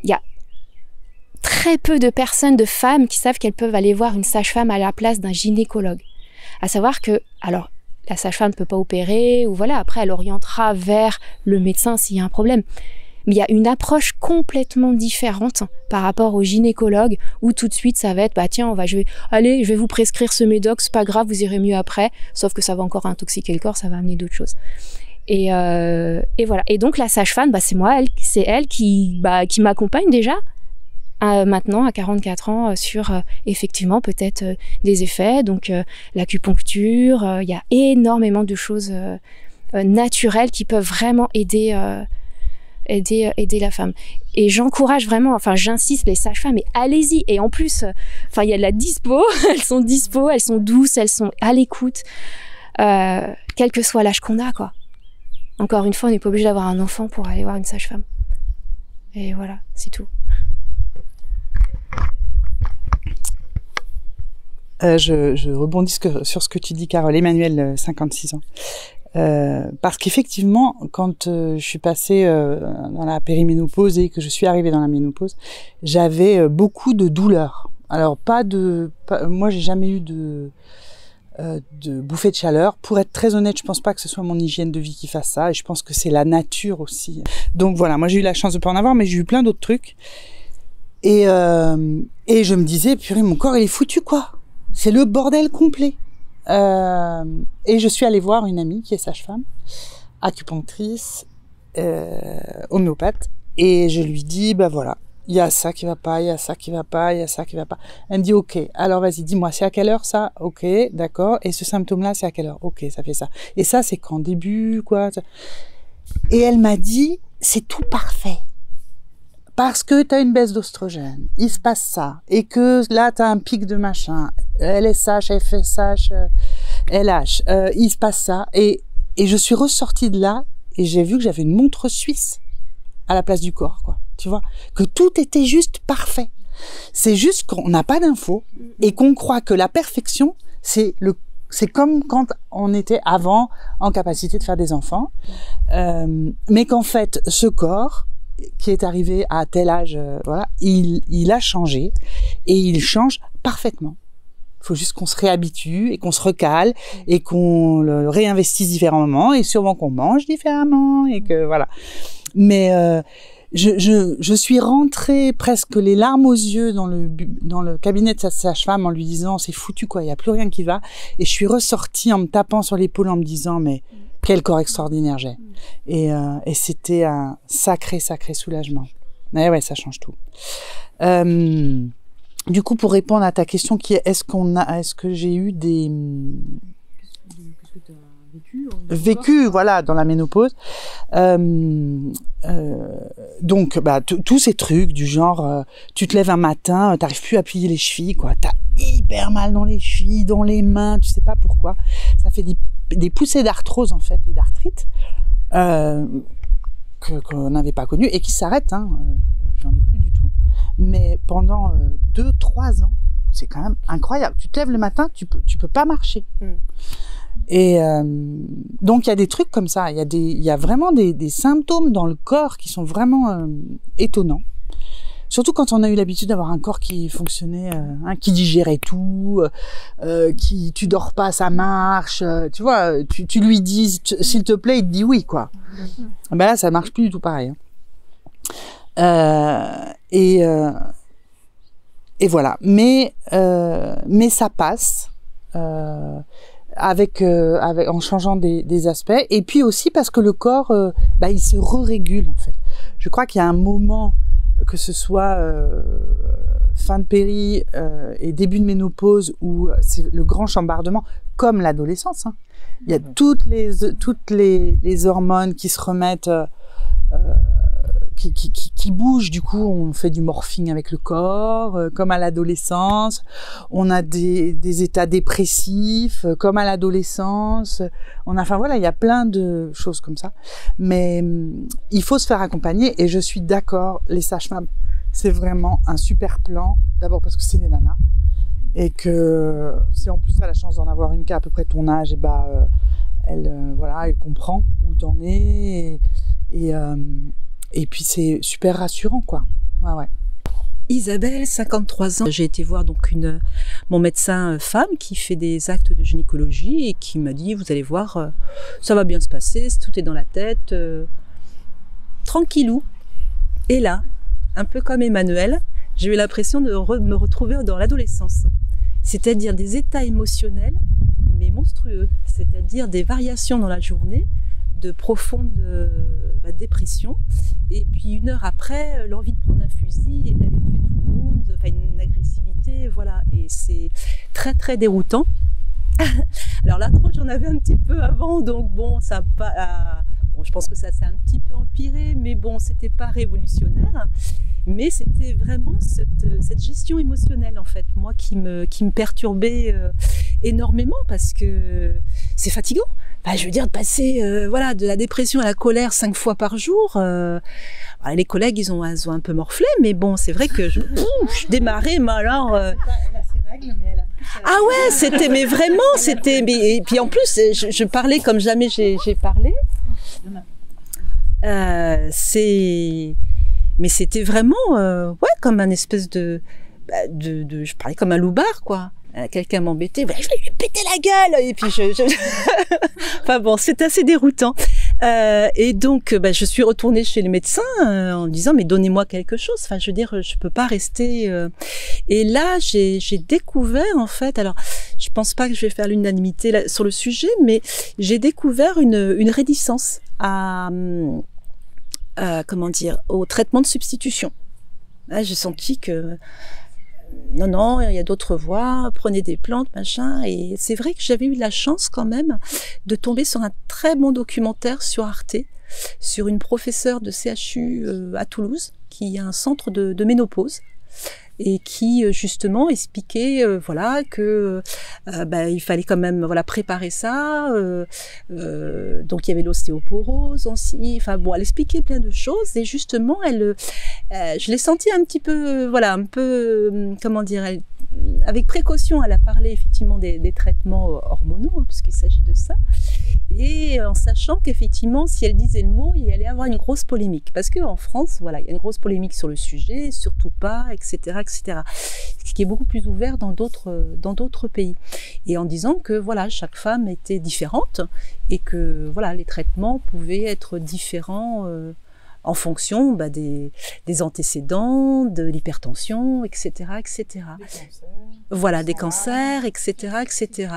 Il y a très peu de personnes, de femmes, qui savent qu'elles peuvent aller voir une sage-femme à la place d'un gynécologue. À savoir que, alors, la sage-femme ne peut pas opérer, ou voilà, après elle orientera vers le médecin s'il y a un problème. Mais il y a une approche complètement différente par rapport au gynécologue, où tout de suite ça va être, je vais vous prescrire ce médoc, c'est pas grave, vous irez mieux après, sauf que ça va encore intoxiquer le corps, ça va amener d'autres choses. Et voilà. Et donc la sage-femme, c'est elle qui m'accompagne déjà, maintenant à 44 ans, sur effectivement peut-être des effets, donc l'acupuncture, il y a énormément de choses naturelles qui peuvent vraiment aider la femme. Et j'encourage vraiment, j'insiste, les sages-femmes, mais allez-y. Et en plus, il y a de la dispo, elles sont douces, elles sont à l'écoute, quel que soit l'âge qu'on a, quoi. Encore une fois, on n'est pas obligé d'avoir un enfant pour aller voir une sage-femme. Et voilà, c'est tout. Je rebondis sur ce que tu dis, Carole. Emmanuel, 56 ans. Parce qu'effectivement, quand je suis passée dans la périménopause et que je suis arrivée dans la ménopause, j'avais beaucoup de douleurs. Alors moi j'ai jamais eu de bouffée de chaleur. Pour être très honnête, je pense pas que ce soit mon hygiène de vie qui fasse ça, et je pense que c'est la nature aussi. Donc voilà, moi j'ai eu la chance de pas en avoir, mais j'ai eu plein d'autres trucs. Et je me disais, purée, mon corps il est foutu, quoi. C'est le bordel complet. Et je suis allée voir une amie qui est sage-femme, acupunctrice, homéopathe, et je lui dis, voilà, il y a ça qui va pas, il y a ça qui va pas, il y a ça qui va pas. Elle me dit, ok, alors vas-y, dis-moi, c'est à quelle heure ça? Ok, d'accord. Et ce symptôme-là, c'est à quelle heure? Ok, ça fait ça. Et ça, c'est quand début, quoi. Et elle m'a dit, c'est tout parfait. Parce que tu as une baisse d'oestrogène, il se passe ça, et que là tu as un pic de machin, LSH, FSH, LH, il se passe ça, et je suis ressortie de là, et j'ai vu que j'avais une montre suisse à la place du corps, quoi, tu vois, que tout était juste parfait. C'est juste qu'on n'a pas d'infos, et qu'on croit que la perfection, c'est comme quand on était avant en capacité de faire des enfants, mais qu'en fait, ce corps qui est arrivé à tel âge, voilà, il a changé, et il change parfaitement. Il faut juste qu'on se réhabitue et qu'on se recale et qu'on le réinvestisse différemment, et sûrement qu'on mange différemment, et que voilà. Mais je suis rentrée presque les larmes aux yeux dans le cabinet de sa sage-femme en lui disant c'est foutu quoi, il y a plus rien qui va. Et je suis ressortie en me tapant sur l'épaule en me disant mais quel corps extraordinaire j'ai. Et c'était un sacré soulagement. Ouais, ça change tout. Du coup, pour répondre à ta question qui est est-ce que j'ai eu des vécu voilà dans la ménopause, donc tous ces trucs du genre tu te lèves un matin, t'arrives plus à plier les chevilles quoi, t'as hyper mal dans les chevilles, dans les mains, tu sais pas pourquoi, ça fait des poussées d'arthrose en fait et d'arthrite qu'on n'avait pas connues et qui s'arrêtent, j'en ai plus du tout, mais pendant 2-3 ans c'est quand même incroyable, tu te lèves le matin, tu peux pas marcher. Et donc il y a des trucs comme ça, il y a vraiment des symptômes dans le corps qui sont vraiment étonnants. Surtout quand on a eu l'habitude d'avoir un corps qui fonctionnait, qui digérait tout, tu dors pas, ça marche, tu vois, tu lui dis s'il te plaît, il te dit oui quoi. Ben là ça marche plus du tout pareil. Et voilà, mais ça passe. En changeant des aspects, et puis aussi parce que le corps il se régule en fait. Je crois qu'il y a un moment, que ce soit fin de péri et début de ménopause, où c'est le grand chambardement, comme l'adolescence, il y a toutes les hormones qui se remettent, qui bougent, du coup on fait du morphing avec le corps, comme à l'adolescence, on a des états dépressifs, comme à l'adolescence, enfin voilà, il y a plein de choses comme ça, mais il faut se faire accompagner, et je suis d'accord, les sages-femmes, c'est vraiment un super plan, d'abord parce que c'est des nanas, et que si en plus tu as la chance d'en avoir une qui a à peu près ton âge, et elle comprend où t'en es, et puis c'est super rassurant quoi. Ouais. Isabelle, 53 ans. J'ai été voir donc mon médecin femme qui fait des actes de gynécologie et qui m'a dit vous allez voir, ça va bien se passer, tout est dans la tête, tranquillou. Et là, un peu comme Emmanuel, j'ai eu l'impression de me retrouver dans l'adolescence. C'est-à-dire des états émotionnels mais monstrueux, c'est-à-dire des variations dans la journée, de profonde dépression, et puis 1 heure après l'envie de prendre un fusil et d'aller tuer tout le monde, enfin une agressivité, voilà, et c'est très très déroutant. Alors là trop j'en avais un petit peu avant, donc bon ça pas, je pense que ça s'est un petit peu empiré, mais bon c'était pas révolutionnaire, mais c'était vraiment cette gestion émotionnelle en fait, moi qui me perturbait énormément, parce que c'est fatigant. Je veux dire, de passer de la dépression à la colère 5 fois par jour. Les collègues, ils ont un peu morflé, mais bon, c'est vrai que je démarrais, mais alors... Elle a ses règles, mais elle a plus... Ah ouais, c'était, mais vraiment, c'était... Et puis en plus, je parlais comme jamais j'ai parlé. Mais c'était vraiment, comme un espèce de... Je parlais comme un loupard, quoi. Quelqu'un m'embêtait, je vais lui péter la gueule, et puis enfin bon, c'est assez déroutant, et donc je suis retournée chez le médecin en disant mais donnez-moi quelque chose, enfin je veux dire je peux pas rester, et là j'ai découvert en fait, alors je pense pas que je vais faire l'unanimité sur le sujet, mais j'ai découvert une réticence au traitement de substitution. Là, j'ai senti que non, il y a d'autres voies, prenez des plantes, machin. Et c'est vrai que j'avais eu la chance quand même de tomber sur un très bon documentaire sur Arte, sur une professeure de CHU à Toulouse, qui a un centre de ménopause, et qui justement expliquait que il fallait quand même préparer ça, donc il y avait l'ostéoporose aussi, enfin bon, elle expliquait plein de choses, et justement je l'ai sentie un petit peu avec précaution, elle a parlé effectivement des traitements hormonaux, puisqu'il s'agit de ça, et en sachant qu'effectivement si elle disait le mot, il allait y avoir une grosse polémique, parce qu'en France il y a une grosse polémique sur le sujet, surtout pas, etc., ce qui est beaucoup plus ouvert dans d'autres pays, et en disant que chaque femme était différente, et que les traitements pouvaient être différents en fonction des antécédents, de l'hypertension, etc., etc. Voilà, des cancers, etc., etc.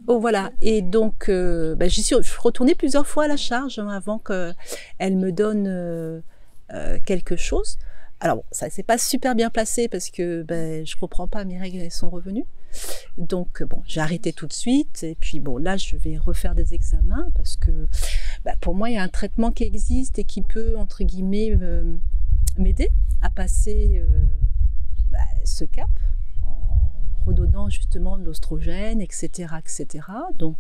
Oh, voilà. Et donc, j'y suis retournée plusieurs fois à la charge avant qu'elle me donne quelque chose. Alors, bon, ça s'est pas super bien placé parce que je comprends pas, mes règles sont revenues. Donc, j'ai arrêté tout de suite. Et puis, là, je vais refaire des examens parce que pour moi, il y a un traitement qui existe et qui peut, entre guillemets, m'aider à passer ce cap en redonnant justement de l'oestrogène, etc., etc. Donc,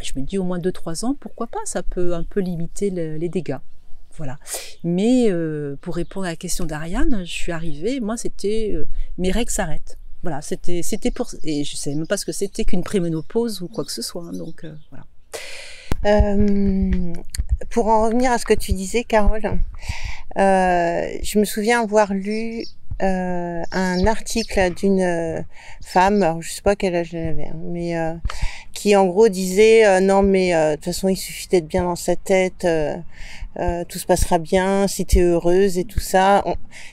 je me dis au moins 2-3 ans, pourquoi pas, ça peut un peu limiter les dégâts. Voilà. Mais pour répondre à la question d'Ariane, je suis arrivée, moi c'était mes règles s'arrêtent. Voilà, c'était pour, et je savais même pas ce que c'était qu'une préménopause ou quoi que ce soit. Hein, donc voilà. Pour en revenir à ce que tu disais, Carole, je me souviens avoir lu un article d'une femme, alors je sais pas quel âge elle avait, hein, mais qui en gros disait non mais de toute façon il suffit d'être bien dans sa tête, tout se passera bien si t'es heureuse et tout ça.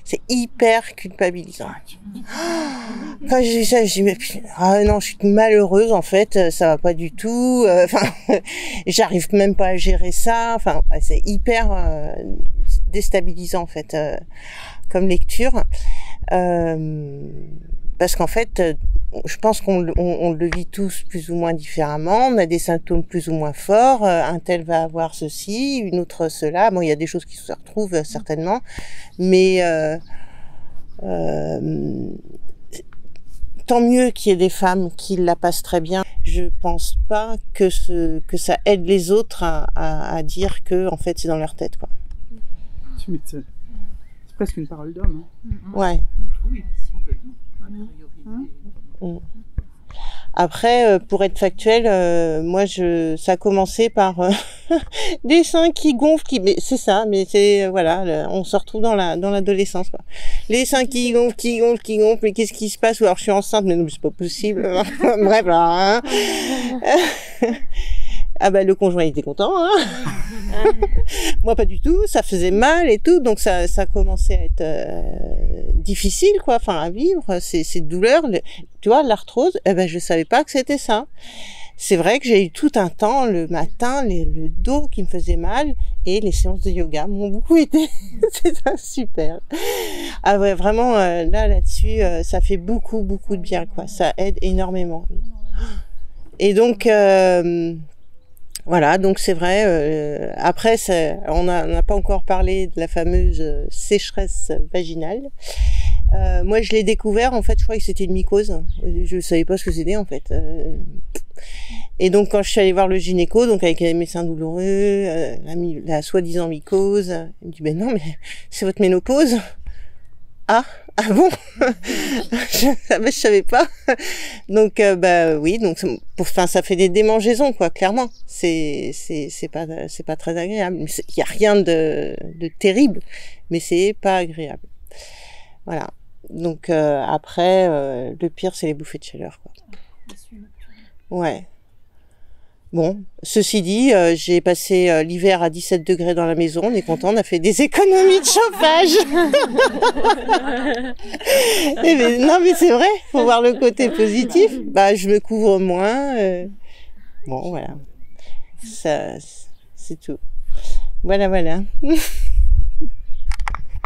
C'est hyper culpabilisant. Quand j'ai vu ça, j'ai dit ah non, je suis malheureuse en fait, ça va pas du tout. Enfin, j'arrive même pas à gérer ça. Enfin, c'est hyper déstabilisant en fait comme lecture. Parce qu'en fait, je pense qu'on le vit tous plus ou moins différemment. On a des symptômes plus ou moins forts. Un tel va avoir ceci, une autre cela. Bon, il y a des choses qui se retrouvent certainement, mais tant mieux qu'il y ait des femmes qui la passent très bien. Je pense pas que ça aide les autres à dire que en fait c'est dans leur tête, quoi. C'est presque une parole d'homme. Hein. Ouais. Oui, complètement. Après, pour être factuel, moi, ça a commencé par des seins qui gonflent, mais c'est ça, mais c'est voilà, on se retrouve dans l'adolescence, quoi. Les seins qui gonflent, mais qu'est-ce qui se passe? Ou alors je suis enceinte, mais non, c'est pas possible. Bref, là, hein. Ah le conjoint il était content, hein. Moi pas du tout, ça faisait mal et tout, donc ça commençait à être difficile, quoi, enfin à vivre, ces douleurs, tu vois, l'arthrose, je savais pas que c'était ça. C'est vrai que j'ai eu tout un temps le matin le dos qui me faisait mal et les séances de yoga m'ont beaucoup aidé. C'est super. Ah ouais, vraiment là-dessus, ça fait beaucoup de bien, quoi. Ça aide énormément. Et donc voilà, donc c'est vrai. Après, on n'a pas encore parlé de la fameuse sécheresse vaginale. Moi, je l'ai découvert, en fait, je croyais que c'était une mycose. Je savais pas ce que c'était, en fait. Et donc, quand je suis allée voir le gynéco, donc avec les médecins douloureux, la soi-disant mycose, il me dit, non, mais c'est votre ménopause. Ah bon. Je savais pas. Donc oui, donc ça fait des démangeaisons, quoi, clairement. C'est pas très agréable. Il y a rien de terrible, mais c'est pas agréable. Voilà. Donc après le pire c'est les bouffées de chaleur, quoi. Ouais. Bon, ceci dit, j'ai passé l'hiver à 17 degrés dans la maison, on est content, on a fait des économies de chauffage. Non mais c'est vrai, faut voir le côté positif. Je me couvre moins. Bon, voilà. Ça, c'est tout. Voilà.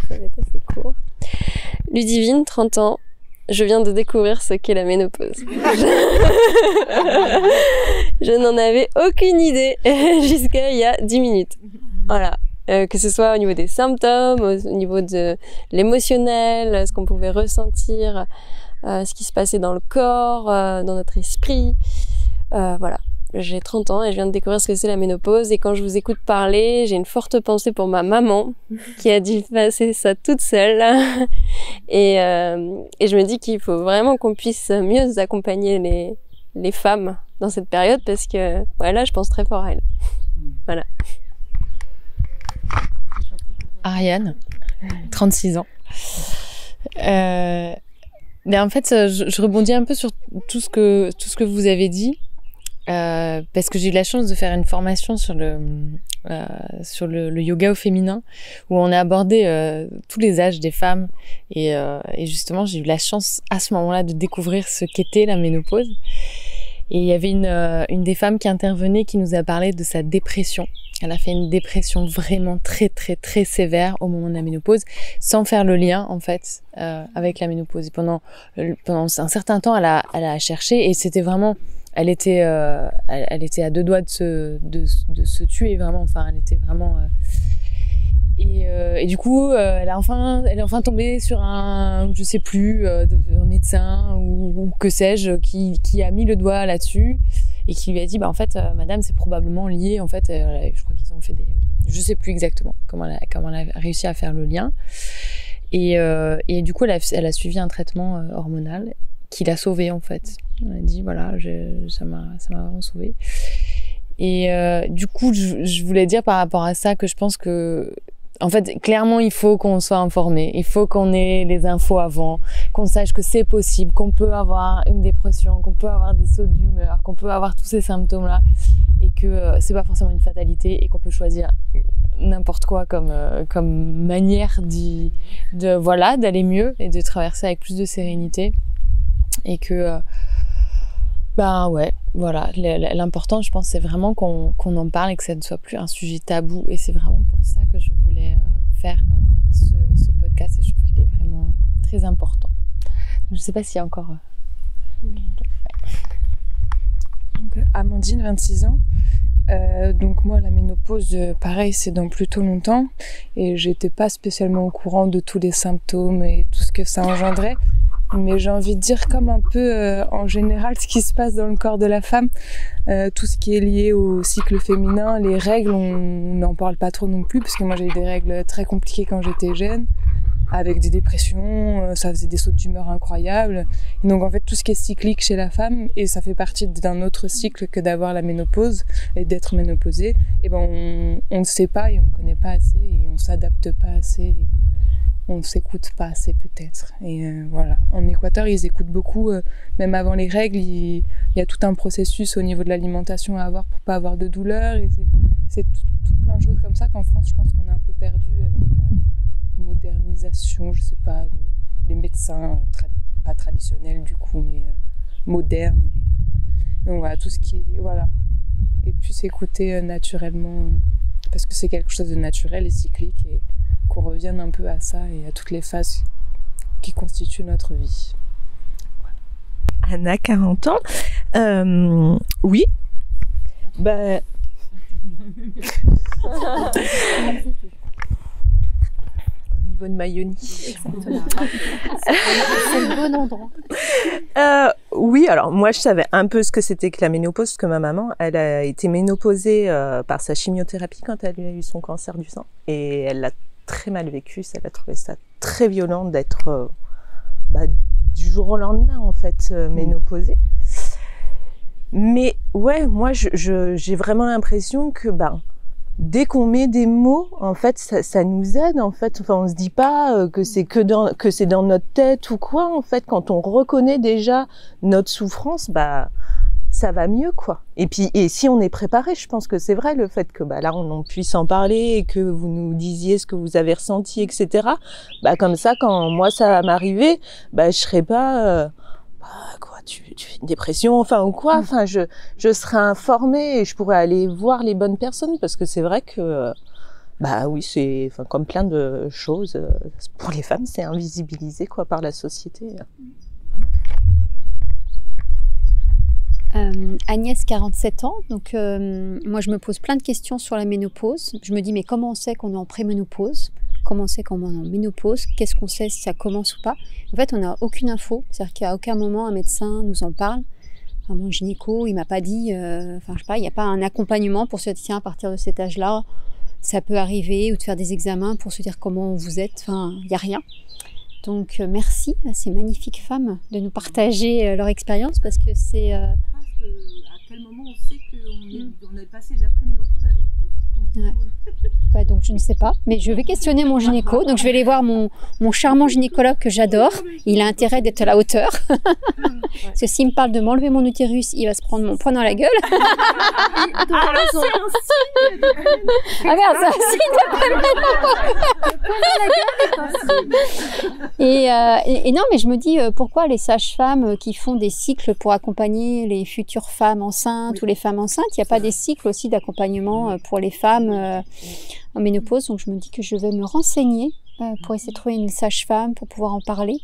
Ça va être assez court. Ludivine, 30 ans. Je viens de découvrir ce qu'est la ménopause. Je n'en avais aucune idée jusqu'à il y a 10 minutes. Voilà. Que ce soit au niveau des symptômes, au niveau de l'émotionnel, ce qu'on pouvait ressentir, ce qui se passait dans le corps, dans notre esprit. Voilà. J'ai 30 ans et je viens de découvrir ce que c'est la ménopause. Et quand je vous écoute parler, j'ai une forte pensée pour ma maman qui a dû passer ça toute seule. Et je me dis qu'il faut vraiment qu'on puisse mieux accompagner les femmes dans cette période parce que là, je pense très fort à elles. Voilà. Ariane, 36 ans. Mais en fait, je rebondis un peu sur tout ce que vous avez dit. parce que j'ai eu la chance de faire une formation sur le yoga au féminin, où on a abordé tous les âges des femmes, et justement j'ai eu la chance à ce moment-là de découvrir ce qu'était la ménopause. Et il y avait une des femmes qui intervenait qui nous a parlé de sa dépression. Elle a fait une dépression vraiment très très très sévère au moment de la ménopause, sans faire le lien en fait avec la ménopause. Et pendant un certain temps, elle a cherché, et c'était vraiment, elle était à deux doigts de se tuer vraiment. Enfin, elle était vraiment et du coup, elle est enfin tombée sur un, je sais plus, un médecin ou que sais-je, qui a mis le doigt là-dessus et qui lui a dit, en fait, madame, c'est probablement lié, en fait, je crois qu'ils ont fait je sais plus exactement comment elle a réussi à faire le lien. Et du coup, elle a suivi un traitement hormonal qui l'a sauvée, en fait. Elle a dit, voilà, ça m'a vraiment sauvée. Et du coup, je voulais dire par rapport à ça que je pense que, en fait, clairement, il faut qu'on soit informé. Il faut qu'on ait les infos avant, qu'on sache que c'est possible, qu'on peut avoir une dépression, qu'on peut avoir des sauts d'humeur, qu'on peut avoir tous ces symptômes-là, et que c'est pas forcément une fatalité, et qu'on peut choisir n'importe quoi comme manière d'aller mieux et de traverser avec plus de sérénité. Et que l'important, je pense, c'est vraiment qu'on en parle et que ça ne soit plus un sujet tabou, et c'est vraiment pour ça que je voulais faire ce podcast, et je trouve qu'il est vraiment très important. Donc, je ne sais pas s'il y a encore Donc, Amandine, 26 ans. Donc moi, la ménopause, pareil, c'est dans plutôt longtemps, et j'étais pas spécialement au courant de tous les symptômes et tout ce que ça engendrait. Mais j'ai envie de dire, comme un peu en général ce qui se passe dans le corps de la femme, tout ce qui est lié au cycle féminin, les règles, on n'en parle pas trop non plus, parce que moi j'ai eu des règles très compliquées quand j'étais jeune, avec des dépressions, ça faisait des sauts d'humeur incroyables. Et donc en fait, tout ce qui est cyclique chez la femme, et ça fait partie d'un autre cycle que d'avoir la ménopause et d'être ménopausée, et on ne sait pas, et on ne connaît pas assez, et on s'adapte pas assez, et on s'écoute pas assez peut-être. Et voilà. En Équateur, ils écoutent beaucoup, même avant les règles, il y a tout un processus au niveau de l'alimentation à avoir pour pas avoir de douleur, et c'est tout plein de choses comme ça qu'en France, je pense qu'on a un peu perdu avec la modernisation, je sais pas, les médecins pas traditionnels du coup, mais modernes. Et donc voilà, tout ce qui est, voilà. Et puis s'écouter naturellement, parce que c'est quelque chose de naturel et cyclique, et qu'on revienne un peu à ça et à toutes les phases qui constituent notre vie. Voilà. Anna, 40 ans. Oui. Au niveau de Mayoni. C'est le bon endroit. Oui, alors moi je savais un peu ce que c'était que la ménopause, parce que ma maman, elle a été ménopausée par sa chimiothérapie quand elle a eu son cancer du sein, et elle l'a très mal vécu. Elle a trouvé ça très violent d'être du jour au lendemain en fait ménopausée. Mais ouais, moi j'ai vraiment l'impression que dès qu'on met des mots, en fait, ça nous aide, en fait. Enfin, on se dit pas que c'est dans notre tête ou quoi, en fait. Quand on reconnaît déjà notre souffrance, ça va mieux, quoi. Et si on est préparé, je pense que c'est vrai, le fait que là on puisse en parler et que vous nous disiez ce que vous avez ressenti, etc. Comme ça, quand moi ça va m'arriver, je serai pas quoi, tu fais une dépression, enfin ou quoi, enfin je serai informée et je pourrais aller voir les bonnes personnes, parce que c'est vrai que oui, c'est comme plein de choses pour les femmes, c'est invisibilisé quoi par la société. Agnès, 47 ans, donc moi je me pose plein de questions sur la ménopause. Je me dis, mais comment on sait qu'on est en préménopause? Comment on sait qu'on est en ménopause? Qu'est-ce qu'on sait si ça commence ou pas? En fait, on n'a aucune info, c'est-à-dire qu'à aucun moment un médecin nous en parle. Enfin, mon gynéco, il m'a pas dit, je sais pas, il n'y a pas un accompagnement pour se dire, tiens, à partir de cet âge-là, ça peut arriver, ou de faire des examens pour se dire comment vous êtes, enfin, il n'y a rien. Donc merci à ces magnifiques femmes de nous partager leur expérience, parce que c'est... À quel moment on sait qu'on est passé de la préménopause à la ménopause? Ouais. Bah donc je ne sais pas, mais je vais questionner mon gynéco. Donc je vais aller voir mon charmant gynécologue que j'adore. Il a intérêt d'être à la hauteur. Parce que s'il me parle de m'enlever mon utérus, il va se prendre mon poing dans la gueule. Ah merde, c'est un signe. Et non, mais je me dis pourquoi les sages-femmes qui font des cycles pour accompagner les futures femmes enceintes ou les femmes enceintes, il n'y a pas des cycles aussi d'accompagnement pour les femmes en ménopause. Donc je me dis que je vais me renseigner pour essayer de trouver une sage-femme pour pouvoir en parler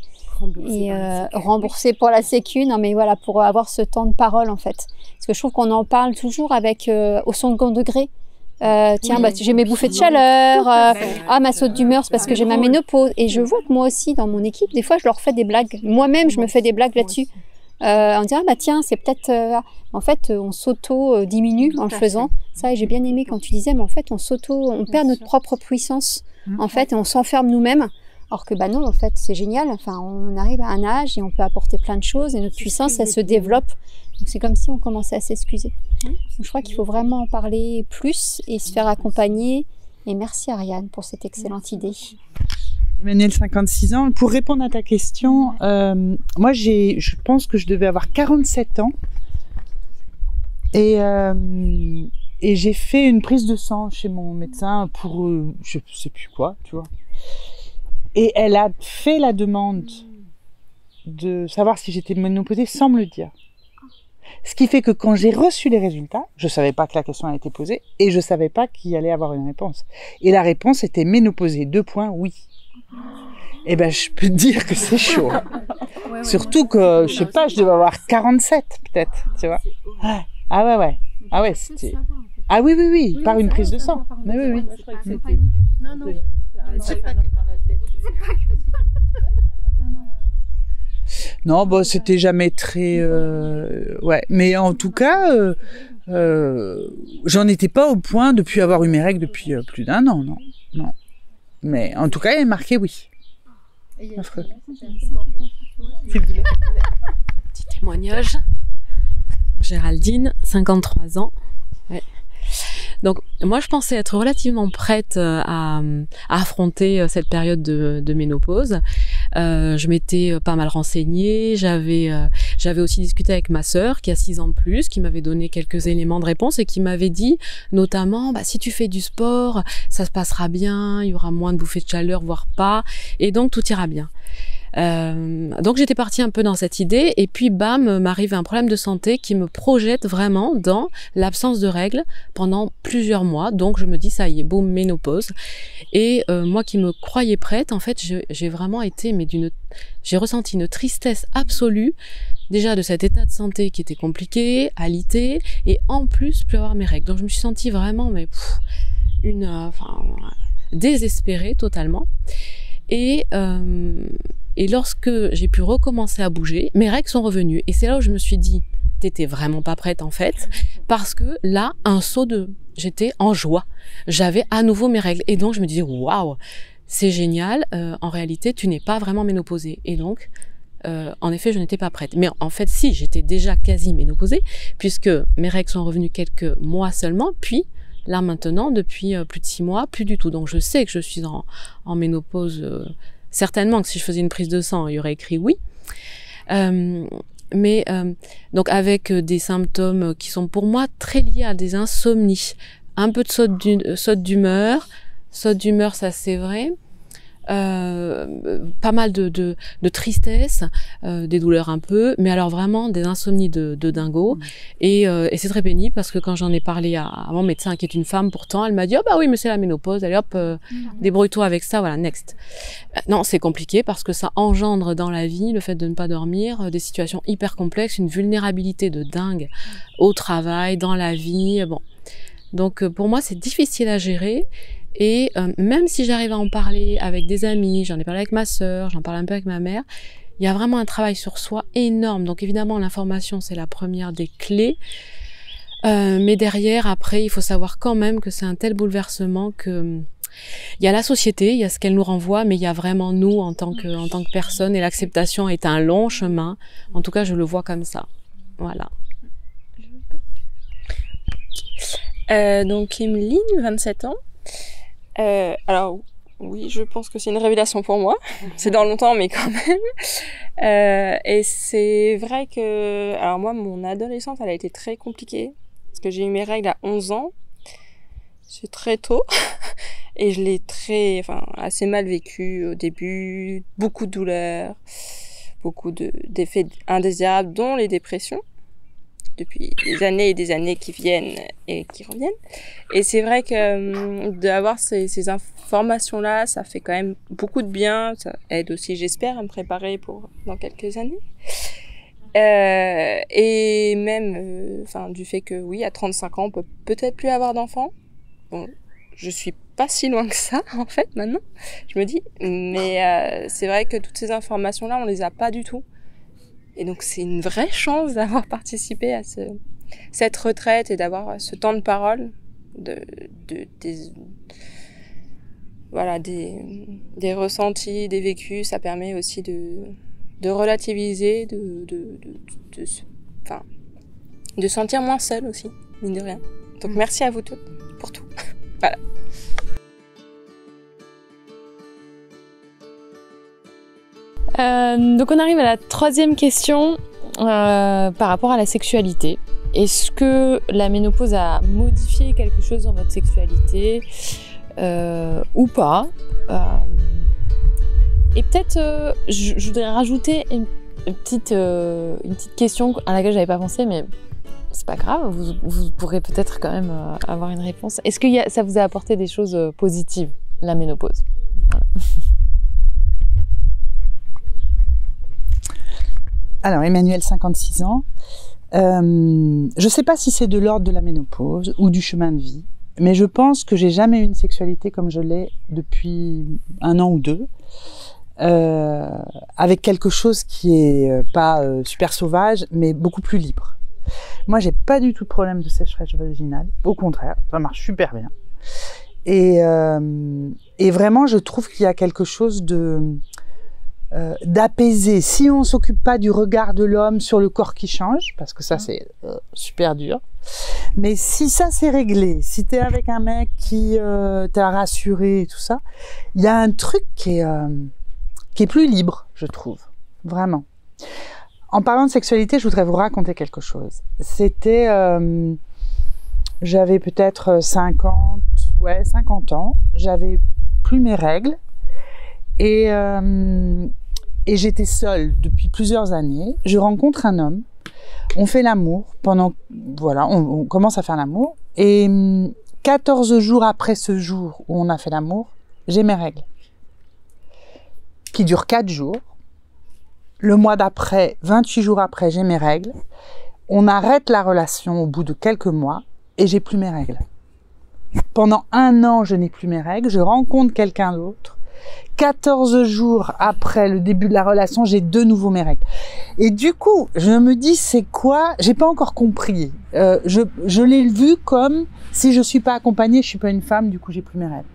et rembourser pour la sécu. Non mais voilà, pour avoir ce temps de parole en fait, parce que je trouve qu'on en parle toujours avec au second degré. Tiens, bah, j'ai mes bouffées de chaleur, ma saute d'humeur, c'est parce que j'ai ma ménopause. Et je vois que moi aussi dans mon équipe, des fois je leur fais des blagues. Moi-même je me fais des blagues là-dessus. En disant bah tiens, c'est peut-être en fait on s'auto-diminue en le faisant. Ça, et j'ai bien aimé quand tu disais, mais en fait on perd notre propre puissance en fait et on s'enferme nous-mêmes. Alors que bah non, en fait c'est génial. Enfin, on arrive à un âge et on peut apporter plein de choses et notre puissance elle se développe. Donc c'est comme si on commençait à s'excuser. Donc, je crois qu'il faut vraiment en parler plus et se faire accompagner. Et merci Ariane pour cette excellente idée. Emmanuel, 56 ans. Pour répondre à ta question, moi je pense que je devais avoir 47 ans et j'ai fait une prise de sang chez mon médecin pour je sais plus quoi, tu vois. Et elle a fait la demande de savoir si j'étais ménopausée sans me le dire. Ce qui fait que quand j'ai reçu les résultats, je savais pas que la question a été posée et je savais pas qu'il allait avoir une réponse. Et la réponse était ménopausée, 2 points, oui. Eh ben, je peux te dire que c'est chaud. Surtout que, je sais pas, je devais avoir 47 peut-être, tu vois. Ah ouais. Ah ouais, c'était... Ah oui, par une prise de sang. Mais oui. Non. C'est pas que dans la tête. Non, bon, c'était jamais très... Ouais, mais en tout cas, j'en étais pas au point de plus avoir eu mes règles depuis plus d'1 an, non. Mais en tout cas, il est marqué oui. Affreux. Petit témoignage. Géraldine, 53 ans. Ouais. Donc moi je pensais être relativement prête à affronter cette période de ménopause. Je m'étais pas mal renseignée, j'avais aussi discuté avec ma sœur qui a 6 ans de plus, qui m'avait donné quelques éléments de réponse et qui m'avait dit notamment si tu fais du sport, ça se passera bien, il y aura moins de bouffées de chaleur, voire pas, et donc tout ira bien. Donc j'étais partie un peu dans cette idée et puis bam, m'arrive un problème de santé qui me projette vraiment dans l'absence de règles pendant plusieurs mois. Donc je me dis ça y est, boum, ménopause. Et moi qui me croyais prête, en fait j'ai vraiment été j'ai ressenti une tristesse absolue déjà de cet état de santé qui était compliqué, alité, et en plus plus avoir mes règles. Donc je me suis sentie vraiment désespérée totalement. Et lorsque j'ai pu recommencer à bouger, mes règles sont revenues. Et c'est là où je me suis dit, t'étais vraiment pas prête en fait, parce que là, j'étais en joie. J'avais à nouveau mes règles. Et donc je me disais, waouh, c'est génial, en réalité, tu n'es pas vraiment ménopausée. Et donc, en effet, je n'étais pas prête. Mais en fait, si, j'étais déjà quasi ménopausée, puisque mes règles sont revenues quelques mois seulement, puis là maintenant, depuis plus de 6 mois, plus du tout. Donc je sais que je suis en ménopause. Certainement que si je faisais une prise de sang, il y aurait écrit oui. Donc avec des symptômes qui sont pour moi très liés à des insomnies. Un peu de saute d'humeur. Saute d'humeur, ça c'est vrai. Pas mal de tristesse, des douleurs un peu, mais alors vraiment des insomnies de dingo. Et c'est très pénible parce que quand j'en ai parlé à mon médecin qui est une femme pourtant, elle m'a dit bah oui mais c'est la ménopause, allez hop, débrouille-toi avec ça, voilà, next. Non, c'est compliqué parce que ça engendre dans la vie le fait de ne pas dormir, des situations hyper complexes, une vulnérabilité de dingue au travail, dans la vie, bon. Donc pour moi c'est difficile à gérer. Et même si j'arrive à en parler avec des amis, j'en ai parlé avec ma sœur, j'en parle un peu avec ma mère, il y a vraiment un travail sur soi énorme. Donc évidemment, l'information, c'est la première des clés. Mais derrière, après, il faut savoir quand même que c'est un tel bouleversement que... Il y a la société, il y a ce qu'elle nous renvoie, mais il y a vraiment nous en tant que personne. Et l'acceptation est un long chemin. En tout cas, je le vois comme ça. Voilà. Donc Emeline, 27 ans. Alors oui, je pense que c'est une révélation pour moi. C'est dans longtemps, mais quand même. Et c'est vrai que... Alors moi, mon adolescence, elle a été très compliquée. Parce que j'ai eu mes règles à 11 ans. C'est très tôt. Et je l'ai assez mal vécu au début. Beaucoup de douleurs. Beaucoup d'effets indésirables, dont les dépressions. Depuis des années et des années qui viennent et qui reviennent. Et c'est vrai que d'avoir ces informations-là, ça fait quand même beaucoup de bien. Ça aide aussi, j'espère, à me préparer pour dans quelques années. Et même, du fait que oui, à 35 ans, on peut peut-être plus avoir d'enfants. Bon, je suis pas si loin que ça, en fait, maintenant, je me dis. Mais c'est vrai que toutes ces informations-là, on les a pas du tout. Et donc, c'est une vraie chance d'avoir participé à cette retraite et d'avoir ce temps de parole, des ressentis, des vécus. Ça permet aussi de relativiser, de sentir moins seul aussi, mine de rien. Donc, merci à vous toutes pour tout. Voilà. Donc on arrive à la troisième question par rapport à la sexualité. Est-ce que la ménopause a modifié quelque chose dans votre sexualité ou pas? Et peut-être je voudrais rajouter une petite question à laquelle j'avais pas pensé, mais c'est pas grave, vous pourrez peut-être quand même avoir une réponse. Est-ce que ça vous a apporté des choses positives, la ménopause? Voilà. Alors, Emmanuel, 56 ans. Je ne sais pas si c'est de l'ordre de la ménopause ou du chemin de vie, mais je pense que j'ai jamais eu une sexualité comme je l'ai depuis 1 an ou 2, avec quelque chose qui est pas super sauvage, mais beaucoup plus libre. Moi, j'ai pas du tout de problème de sécheresse vaginale. Au contraire, ça marche super bien. Et vraiment, je trouve qu'il y a quelque chose d'apaisé. Si on s'occupe pas du regard de l'homme sur le corps qui change, parce que ça c'est super dur, mais si ça c'est réglé, si t'es avec un mec qui t'a rassuré et tout ça, il y a un truc qui est plus libre, je trouve, vraiment. En parlant de sexualité, je voudrais vous raconter quelque chose. C'était j'avais peut-être 50 ans, j'avais plus mes règles. Et j'étais seule depuis plusieurs années. Je rencontre un homme. On fait l'amour on commence à faire l'amour. Et 14 jours après ce jour où on a fait l'amour, j'ai mes règles. Qui durent 4 jours. Le mois d'après, 28 jours après, j'ai mes règles. On arrête la relation au bout de quelques mois et j'ai plus mes règles. Pendant 1 an, je n'ai plus mes règles. Je rencontre quelqu'un d'autre. 14 jours après le début de la relation, j'ai de nouveau mes règles. Et du coup, je me dis, c'est quoi? J'ai pas encore compris. Je l'ai vu comme, si je suis pas accompagnée, je suis pas une femme, du coup, j'ai plus mes règles.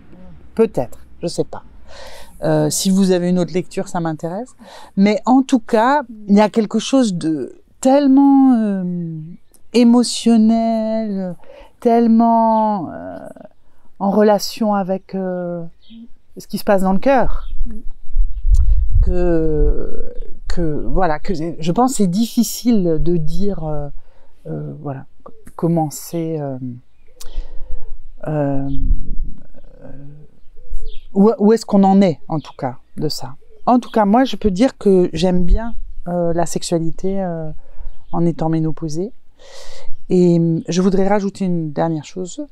Peut-être, je sais pas. Si vous avez une autre lecture, ça m'intéresse. Mais en tout cas, il y a quelque chose de tellement émotionnel, tellement en relation avec ce qui se passe dans le cœur, que je pense que c'est difficile de dire comment c'est où est-ce qu'on en est en tout cas de ça. En tout cas, moi je peux dire que j'aime bien la sexualité en étant ménopausée. Et je voudrais rajouter une dernière chose,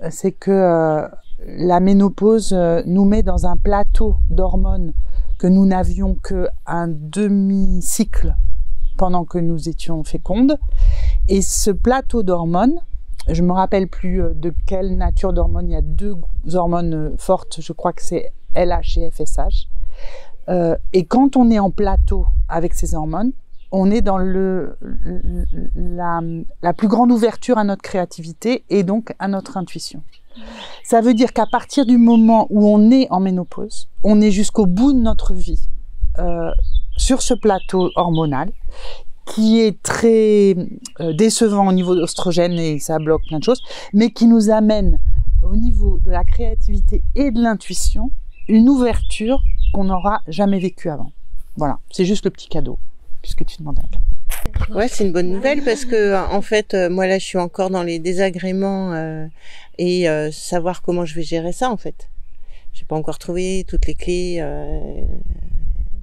c'est que la ménopause nous met dans un plateau d'hormones que nous n'avions qu'un demi-cycle pendant que nous étions fécondes. Et ce plateau d'hormones, je me rappelle plus de quelle nature d'hormones, il y a 2 hormones fortes, je crois que c'est LH et FSH. Et quand on est en plateau avec ces hormones, on est dans la plus grande ouverture à notre créativité et donc à notre intuition. Ça veut dire qu'à partir du moment où on est en ménopause, on est jusqu'au bout de notre vie sur ce plateau hormonal qui est très décevant au niveau d'oestrogène et ça bloque plein de choses, mais qui nous amène au niveau de la créativité et de l'intuition une ouverture qu'on n'aura jamais vécue avant. Voilà, c'est juste le petit cadeau, puisque tu demandais un cadeau. Ouais, c'est une bonne nouvelle parce que en fait, moi là, je suis encore dans les désagréments et savoir comment je vais gérer ça en fait. J'ai pas encore trouvé toutes les clés,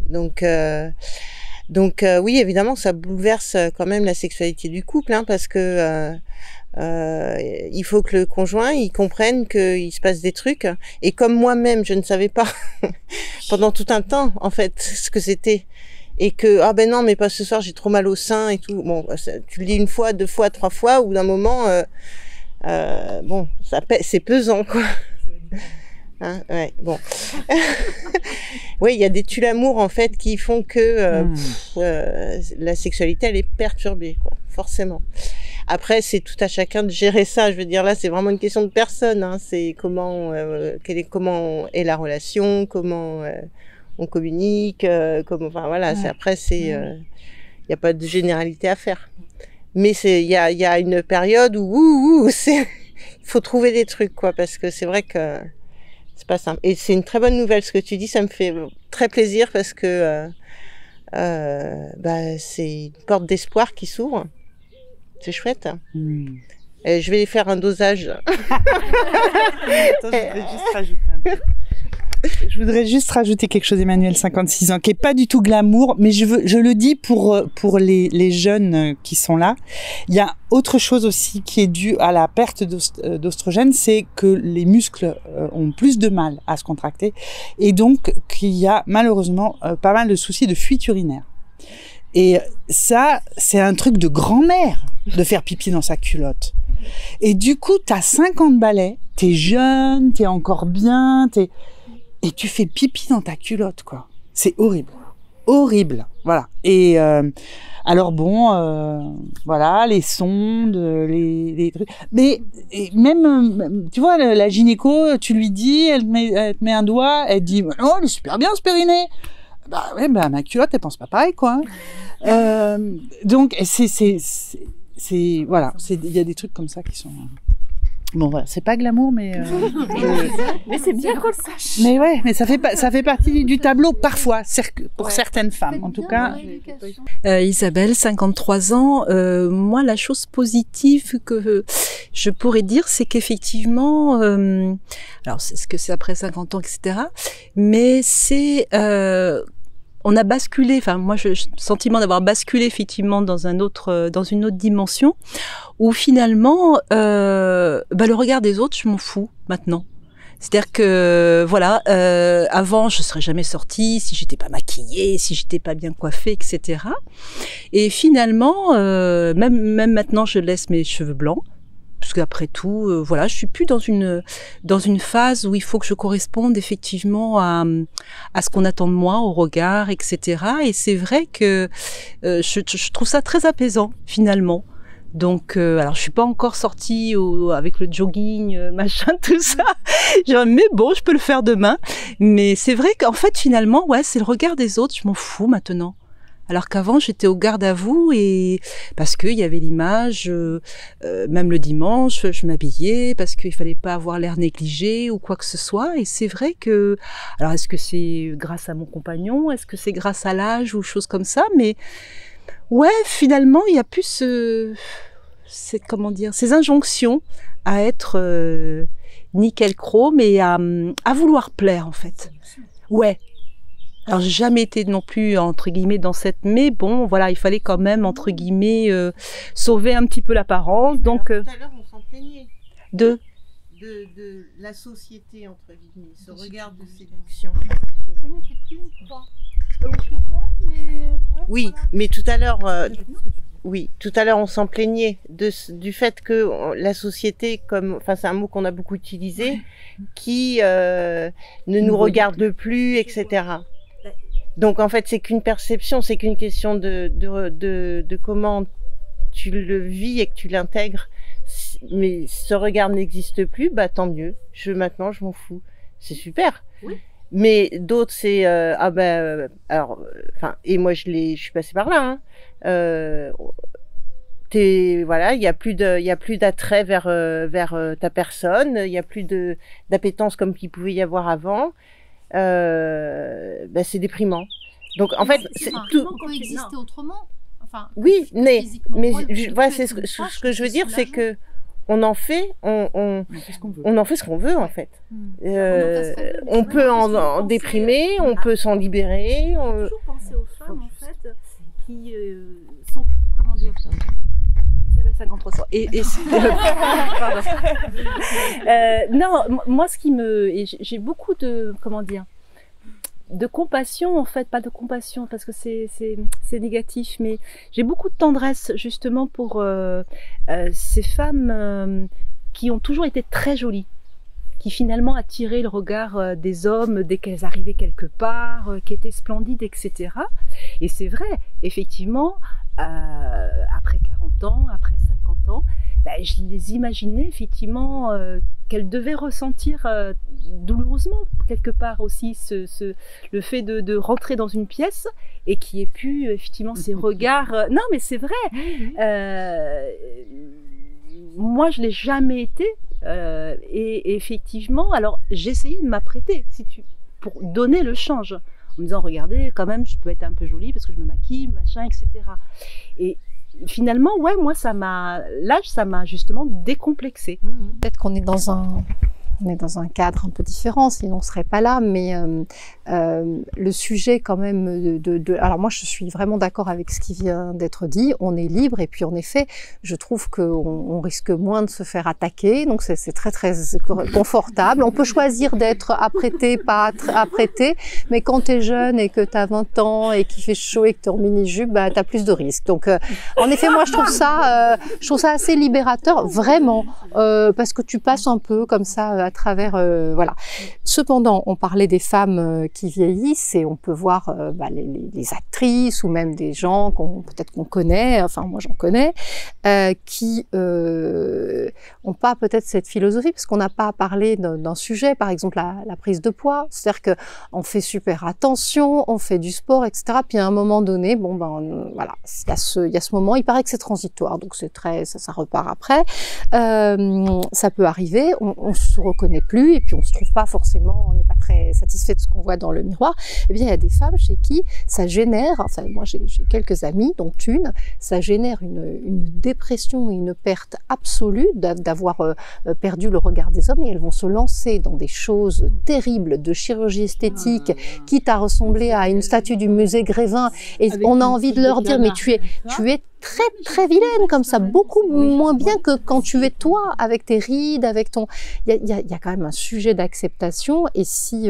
donc oui, évidemment, ça bouleverse quand même la sexualité du couple, hein, parce que il faut que le conjoint il comprenne qu'il se passe des trucs. Et comme moi-même, je ne savais pas pendant tout un temps en fait ce que c'était. Et que ah ben non mais pas ce soir, j'ai trop mal au sein et tout. Bon, tu le dis une fois, deux fois, trois fois, ou d'un moment, bon, c'est pesant quoi. Hein, ouais, bon. Oui, il y a des tue-l'amour en fait qui font que la sexualité elle est perturbée quoi, forcément. Après, c'est tout à chacun de gérer ça. Je veux dire là, c'est vraiment une question de personne. Hein. C'est comment est la relation, comment on communique, enfin voilà. Ouais. Après, y a pas de généralité à faire. Mais il y a une période où il faut trouver des trucs quoi, parce que c'est vrai que c'est pas simple. Et c'est une très bonne nouvelle ce que tu dis. Ça me fait très plaisir parce que c'est une porte d'espoir qui s'ouvre. C'est chouette. Et je vais faire un dosage. Attends, je voudrais juste rajouter quelque chose, Emmanuel, 56 ans, qui est pas du tout glamour, mais je le dis pour les jeunes qui sont là. Il y a autre chose aussi qui est due à la perte d'oestrogène, c'est que les muscles ont plus de mal à se contracter et donc qu'il y a malheureusement pas mal de soucis de fuite urinaire. Et ça, c'est un truc de grand-mère de faire pipi dans sa culotte. Et du coup, t'as 50 balais, t'es jeune, t'es encore bien, et tu fais pipi dans ta culotte, quoi. C'est horrible. Horrible. Voilà. Et alors bon, voilà, les sondes, les trucs. Mais même, tu vois, la gynéco, tu lui dis, elle te met un doigt, elle dit, oh, elle est super bien ce périnée. Bah ouais, bah ma culotte, elle pense pas pareil, quoi. Donc voilà, il y a des trucs comme ça qui sont. Bon voilà, c'est pas glamour, mais mais c'est bien qu'on le sache. Mais ouais, mais ça fait partie du tableau parfois, pour certaines femmes, en tout cas. Isabelle, 53 ans. Moi, la chose positive que je pourrais dire, c'est qu'effectivement, alors c'est ce que c'est après 50 ans, etc. Mais c'est on a basculé, enfin moi j'ai le sentiment d'avoir basculé effectivement dans une autre dimension où finalement le regard des autres je m'en fous maintenant. C'est-à-dire que voilà, avant je serais jamais sortie si j'étais pas maquillée, si j'étais pas bien coiffée, etc. Et finalement même maintenant je laisse mes cheveux blancs. Parce qu'après tout, voilà, je suis plus dans une phase où il faut que je corresponde effectivement à ce qu'on attend de moi, au regard, etc. Et c'est vrai que je trouve ça très apaisant finalement. Donc, alors je suis pas encore sortie avec le jogging, machin, tout ça. Genre, mais bon, je peux le faire demain. Mais c'est vrai qu'en fait finalement, ouais, c'est le regard des autres. Je m'en fous maintenant. Alors qu'avant, j'étais au garde à vous et parce qu'il y avait l'image, même le dimanche, je m'habillais parce qu'il fallait pas avoir l'air négligé ou quoi que ce soit. Et c'est vrai que, alors est-ce que c'est grâce à mon compagnon, est-ce que c'est grâce à l'âge ou choses comme ça, mais ouais, finalement, il y a plus ces injonctions à être nickel chrome et à vouloir plaire en fait. Ouais. Alors j'ai jamais été non plus entre guillemets dans cette, mais bon voilà, il fallait quand même entre guillemets sauver un petit peu l'apparence. Donc tout à l'heure on s'en plaignait de la société entre guillemets, ce regard de séduction. Oui, mais tout à l'heure on s'en plaignait du fait que la société, enfin c'est un mot qu'on a beaucoup utilisé, qui ne nous regarde plus, etc. Donc en fait, c'est qu'une perception, c'est qu'une question de comment tu le vis et que tu l'intègres. Mais ce regard n'existe plus, bah tant mieux. Maintenant, je m'en fous. C'est super. Oui. Mais d'autres, c'est et moi je suis passée par là. Hein. voilà, il y a plus d'attrait vers ta personne, il y a plus d'appétence comme qu'il pouvait y avoir avant. C'est déprimant. Donc en fait, c'est tout. On peut exister autrement. Enfin, oui, mais voilà, c'est ce que je veux dire, c'est que que on en fait ce qu'on veut en fait. On peut en déprimer, on peut s'en libérer. On peut toujours penser aux femmes en fait qui sont, comment dire, Isabelle 53 non, moi ce qui j'ai beaucoup de, comment dire, de compassion en fait, pas de compassion parce que c'est négatif, mais j'ai beaucoup de tendresse justement pour ces femmes qui ont toujours été très jolies, qui finalement attiraient le regard des hommes dès qu'elles arrivaient quelque part, qui étaient splendides, etc. Et c'est vrai, effectivement, après 40 ans, après 50 ans, je les imaginais effectivement qu'elles devaient ressentir douloureusement quelque part aussi le fait de rentrer dans une pièce et qui ait pu effectivement ces regards. Non mais c'est vrai. Moi je l'ai jamais été et effectivement alors j'essayais de m'apprêter pour donner le change en me disant regardez quand même je peux être un peu jolie parce que je me maquille machin etc. Et finalement, ouais, moi, l'âge, ça m'a justement décomplexée. Peut-être qu'on est dans un cadre un peu différent, sinon on serait pas là, mais le sujet quand même alors moi je suis vraiment d'accord avec ce qui vient d'être dit, on est libre et puis en effet je trouve qu'on risque moins de se faire attaquer, donc c'est très très confortable, on peut choisir d'être apprêté, pas apprêté, mais quand tu es jeune et que tu as 20 ans et qu'il fait chaud et que tu es en mini-jupe, tu as plus de risques. Donc en effet moi je trouve ça assez libérateur, vraiment, parce que tu passes un peu comme ça à travers voilà. Cependant, on parlait des femmes qui vieillissent et on peut voir les actrices ou même des gens peut-être qu'on connaît, enfin moi j'en connais, qui ont pas peut-être cette philosophie parce qu'on n'a pas parlé d'un sujet, par exemple la prise de poids, c'est-à-dire que on fait super attention, on fait du sport, etc. Puis à un moment donné, voilà, il y a ce moment, il paraît que c'est transitoire, donc c'est ça repart après. Ça peut arriver, on se reconnaît plus et puis on se trouve pas forcément, on n'est pas très satisfait de ce qu'on voit dans le miroir. Eh bien il y a des femmes chez qui ça génère, enfin moi j'ai quelques amies dont ça génère une dépression et une perte absolue d'avoir perdu le regard des hommes et elles vont se lancer dans des choses terribles de chirurgie esthétique, quitte à ressembler à une statue du musée Grévin et on a envie de leur dire mais tu es très très vilaine comme ça, beaucoup moins bien que quand tu es toi avec tes rides, avec ton... Il y a quand même un sujet d'acceptation et si...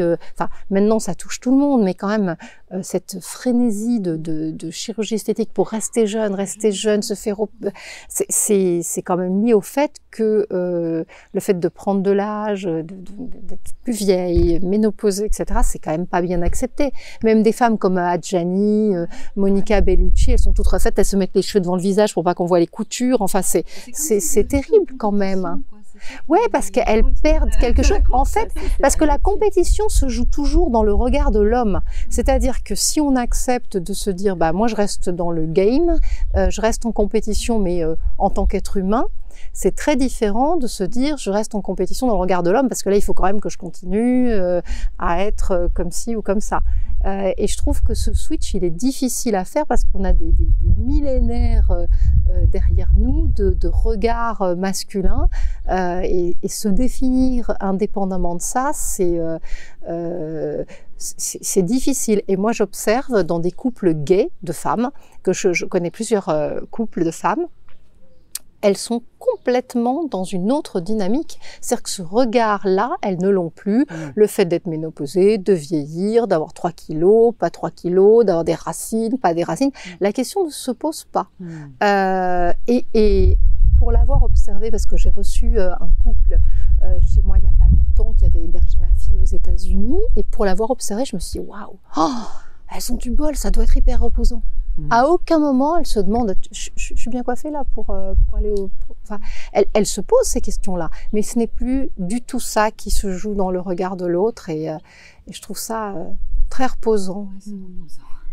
maintenant ça touche tout le monde, mais quand même cette frénésie de chirurgie esthétique pour rester jeune, se faire... C'est quand même lié au fait que le fait de prendre de l'âge, d'être plus vieille, ménopausée, etc., c'est quand même pas bien accepté. Même des femmes comme Adjani, Monica Bellucci, elles sont toutes refaites, elles se mettent les cheveux devant le visage pour pas qu'on voit les coutures. Enfin, c'est terrible quand même. Ouais, parce qu'elles perdent quelque chose. En fait, parce que la compétition se joue toujours dans le regard de l'homme. C'est-à-dire que si on accepte de se dire, moi je reste dans le game, je reste en compétition, mais en tant qu'être humain, c'est très différent de se dire je reste en compétition dans le regard de l'homme parce que là il faut quand même que je continue à être comme ci ou comme ça. Et je trouve que ce switch il est difficile à faire parce qu'on a des millénaires derrière nous de regards masculins et se définir indépendamment de ça c'est difficile. Et moi j'observe dans des couples gays de femmes, que je connais plusieurs couples de femmes, elles sont complètement dans une autre dynamique. C'est-à-dire que ce regard-là, elles ne l'ont plus. Le fait d'être ménopausée, de vieillir, d'avoir 3 kilos, pas 3 kilos, d'avoir des racines, pas des racines. La question ne se pose pas. Et pour l'avoir observé, parce que j'ai reçu un couple chez moi il n'y a pas longtemps qui avait hébergé ma fille aux États-Unis, et pour l'avoir observé, je me suis dit waouh, elles ont du bol, ça doit être hyper reposant. À aucun moment elle se demande je suis bien coiffée là pour aller au... Enfin, elle se pose ces questions-là, mais ce n'est plus du tout ça qui se joue dans le regard de l'autre et je trouve ça très reposant.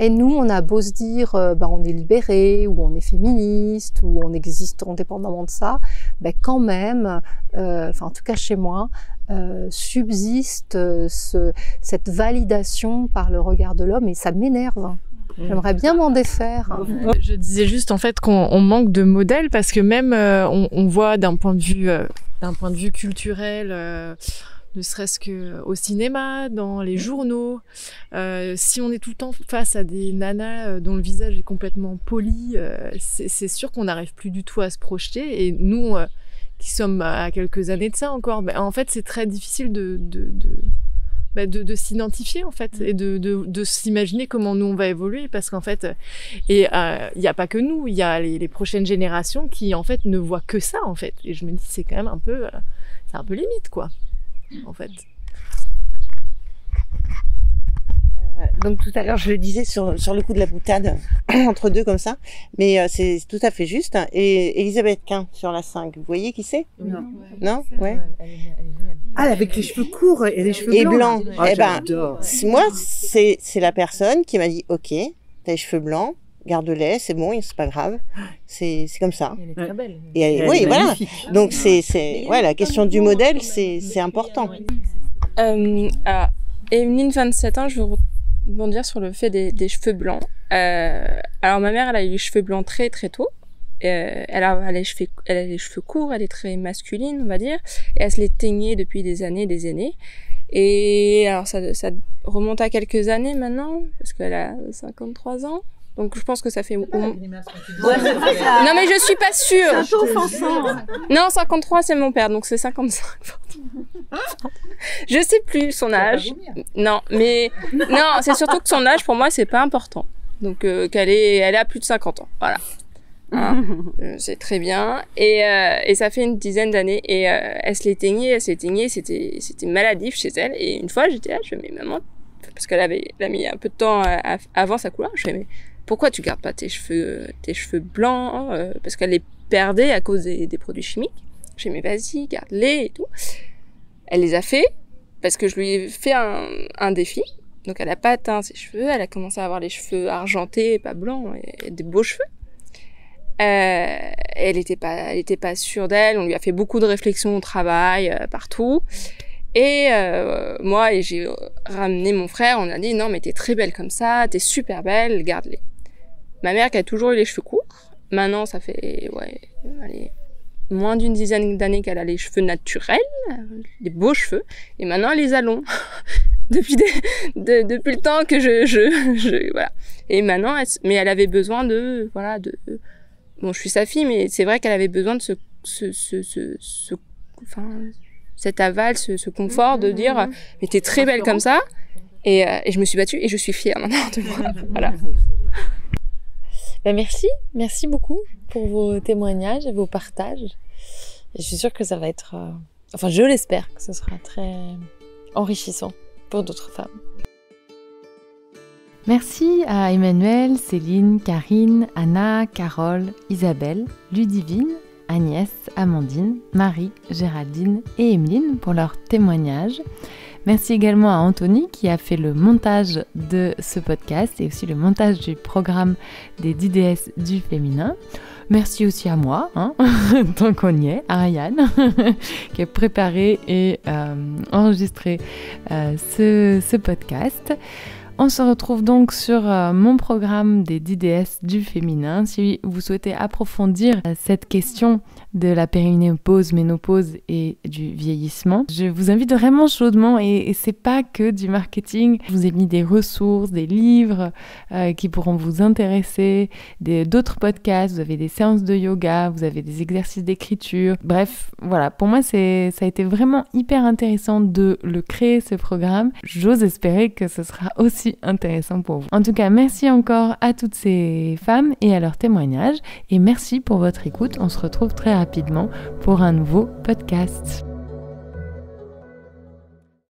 Et nous, on a beau se dire, on est libéré, ou on est féministe, ou on existe indépendamment de ça, quand même, en tout cas chez moi, subsiste cette validation par le regard de l'homme, et ça m'énerve. J'aimerais bien m'en défaire. Je disais juste en fait qu'on manque de modèles parce que même on voit d'un point de vue culturel, ne serait-ce que au cinéma, dans les journaux, si on est tout le temps face à des nanas dont le visage est complètement poli, c'est sûr qu'on n'arrive plus du tout à se projeter. Et nous, qui sommes à quelques années de ça encore, en fait, c'est très difficile de s'identifier en fait et de s'imaginer comment nous on va évoluer, parce qu'en fait il y a pas que nous, il y a les prochaines générations qui en fait ne voient que ça en fait, et je me dis c'est quand même un peu limite quoi en fait. Donc tout à l'heure, je le disais sur le coup de la boutade, entre deux comme ça, mais c'est tout à fait juste. Et Elisabeth Quint sur la 5, vous voyez qui c'est? Non. Non? Ouais. Ah, avec les cheveux courts et les cheveux blancs. Oh, eh ben, moi, c'est la personne qui m'a dit, ok, t'as les cheveux blancs, garde-les, c'est bon, c'est pas grave, c'est comme ça. Elle est très belle. Et oui, voilà. Donc ouais, la question du modèle, c'est important. Alors, Emeline, 27 ans, je veux rebondir sur le fait des cheveux blancs. Alors ma mère, elle a eu les cheveux blancs très très tôt. Elle a les cheveux courts, elle est très masculine, on va dire, et elle se les teignait depuis des années. Et alors ça remonte à quelques années maintenant, parce qu'elle a 53 ans. Donc je pense que ça fait... Non mais je suis pas sûre. C'est un peu offensant. Non, 53 c'est mon père, donc c'est 55. Je sais plus son âge. Non, mais non, c'est surtout que son âge pour moi c'est pas important. Donc elle a plus de 50 ans. Voilà. Hein, c'est très bien. Et ça fait une dizaine d'années. Et elle se les teignait, c'était maladif chez elle. Et une fois j'étais là, je fais mais maman, parce qu'elle a mis un peu de temps avant sa couleur, je fais mais pourquoi tu gardes pas tes cheveux blancs, parce qu'elle les perdait à cause des produits chimiques. Je fais mais vas-y, garde-les et tout. Elle les a fait parce que je lui ai fait un défi. Donc elle a pas teint ses cheveux, elle a commencé à avoir les cheveux argentés, pas blancs, et des beaux cheveux. Elle était pas sûre d'elle, on lui a fait beaucoup de réflexions au travail, partout. Et moi, et j'ai ramené mon frère, on a dit non mais t'es très belle comme ça, t'es super belle, garde-les. Ma mère qui a toujours eu les cheveux courts, maintenant ça fait moins d'une dizaine d'années qu'elle a les cheveux naturels, des beaux cheveux, et maintenant elle les a longs. depuis le temps que je voilà. Et maintenant, mais elle avait besoin bon, je suis sa fille, mais c'est vrai qu'elle avait besoin de cet aval, ce confort de dire mais t'es très belle comme ça, et je me suis battue et je suis fière maintenant de moi. Voilà. Merci beaucoup pour vos témoignages et vos partages. Et je suis sûre que ça va être, je l'espère que ce sera très enrichissant pour d'autres femmes. Merci à Emmanuelle, Céline, Karine, Anna, Carole, Isabelle, Ludivine, Agnès, Amandine, Marie, Géraldine et Emeline pour leurs témoignages. Merci également à Anthony qui a fait le montage de ce podcast et aussi le montage du programme des 10 déesses du féminin. Merci aussi à moi, tant qu'on y est, à Ariane, qui a préparé et enregistré ce podcast. On se retrouve donc sur mon programme des 10 déesses du féminin. Si vous souhaitez approfondir cette question de la périménopause, ménopause et du vieillissement, je vous invite vraiment chaudement, et c'est pas que du marketing. Je vous ai mis des ressources, des livres qui pourront vous intéresser, d'autres podcasts, vous avez des séances de yoga, vous avez des exercices d'écriture. Bref, voilà, pour moi ça a été vraiment hyper intéressant de le créer, ce programme. J'ose espérer que ce sera aussi intéressant pour vous. En tout cas, merci encore à toutes ces femmes et à leurs témoignages, et merci pour votre écoute. On se retrouve très rapidement pour un nouveau podcast.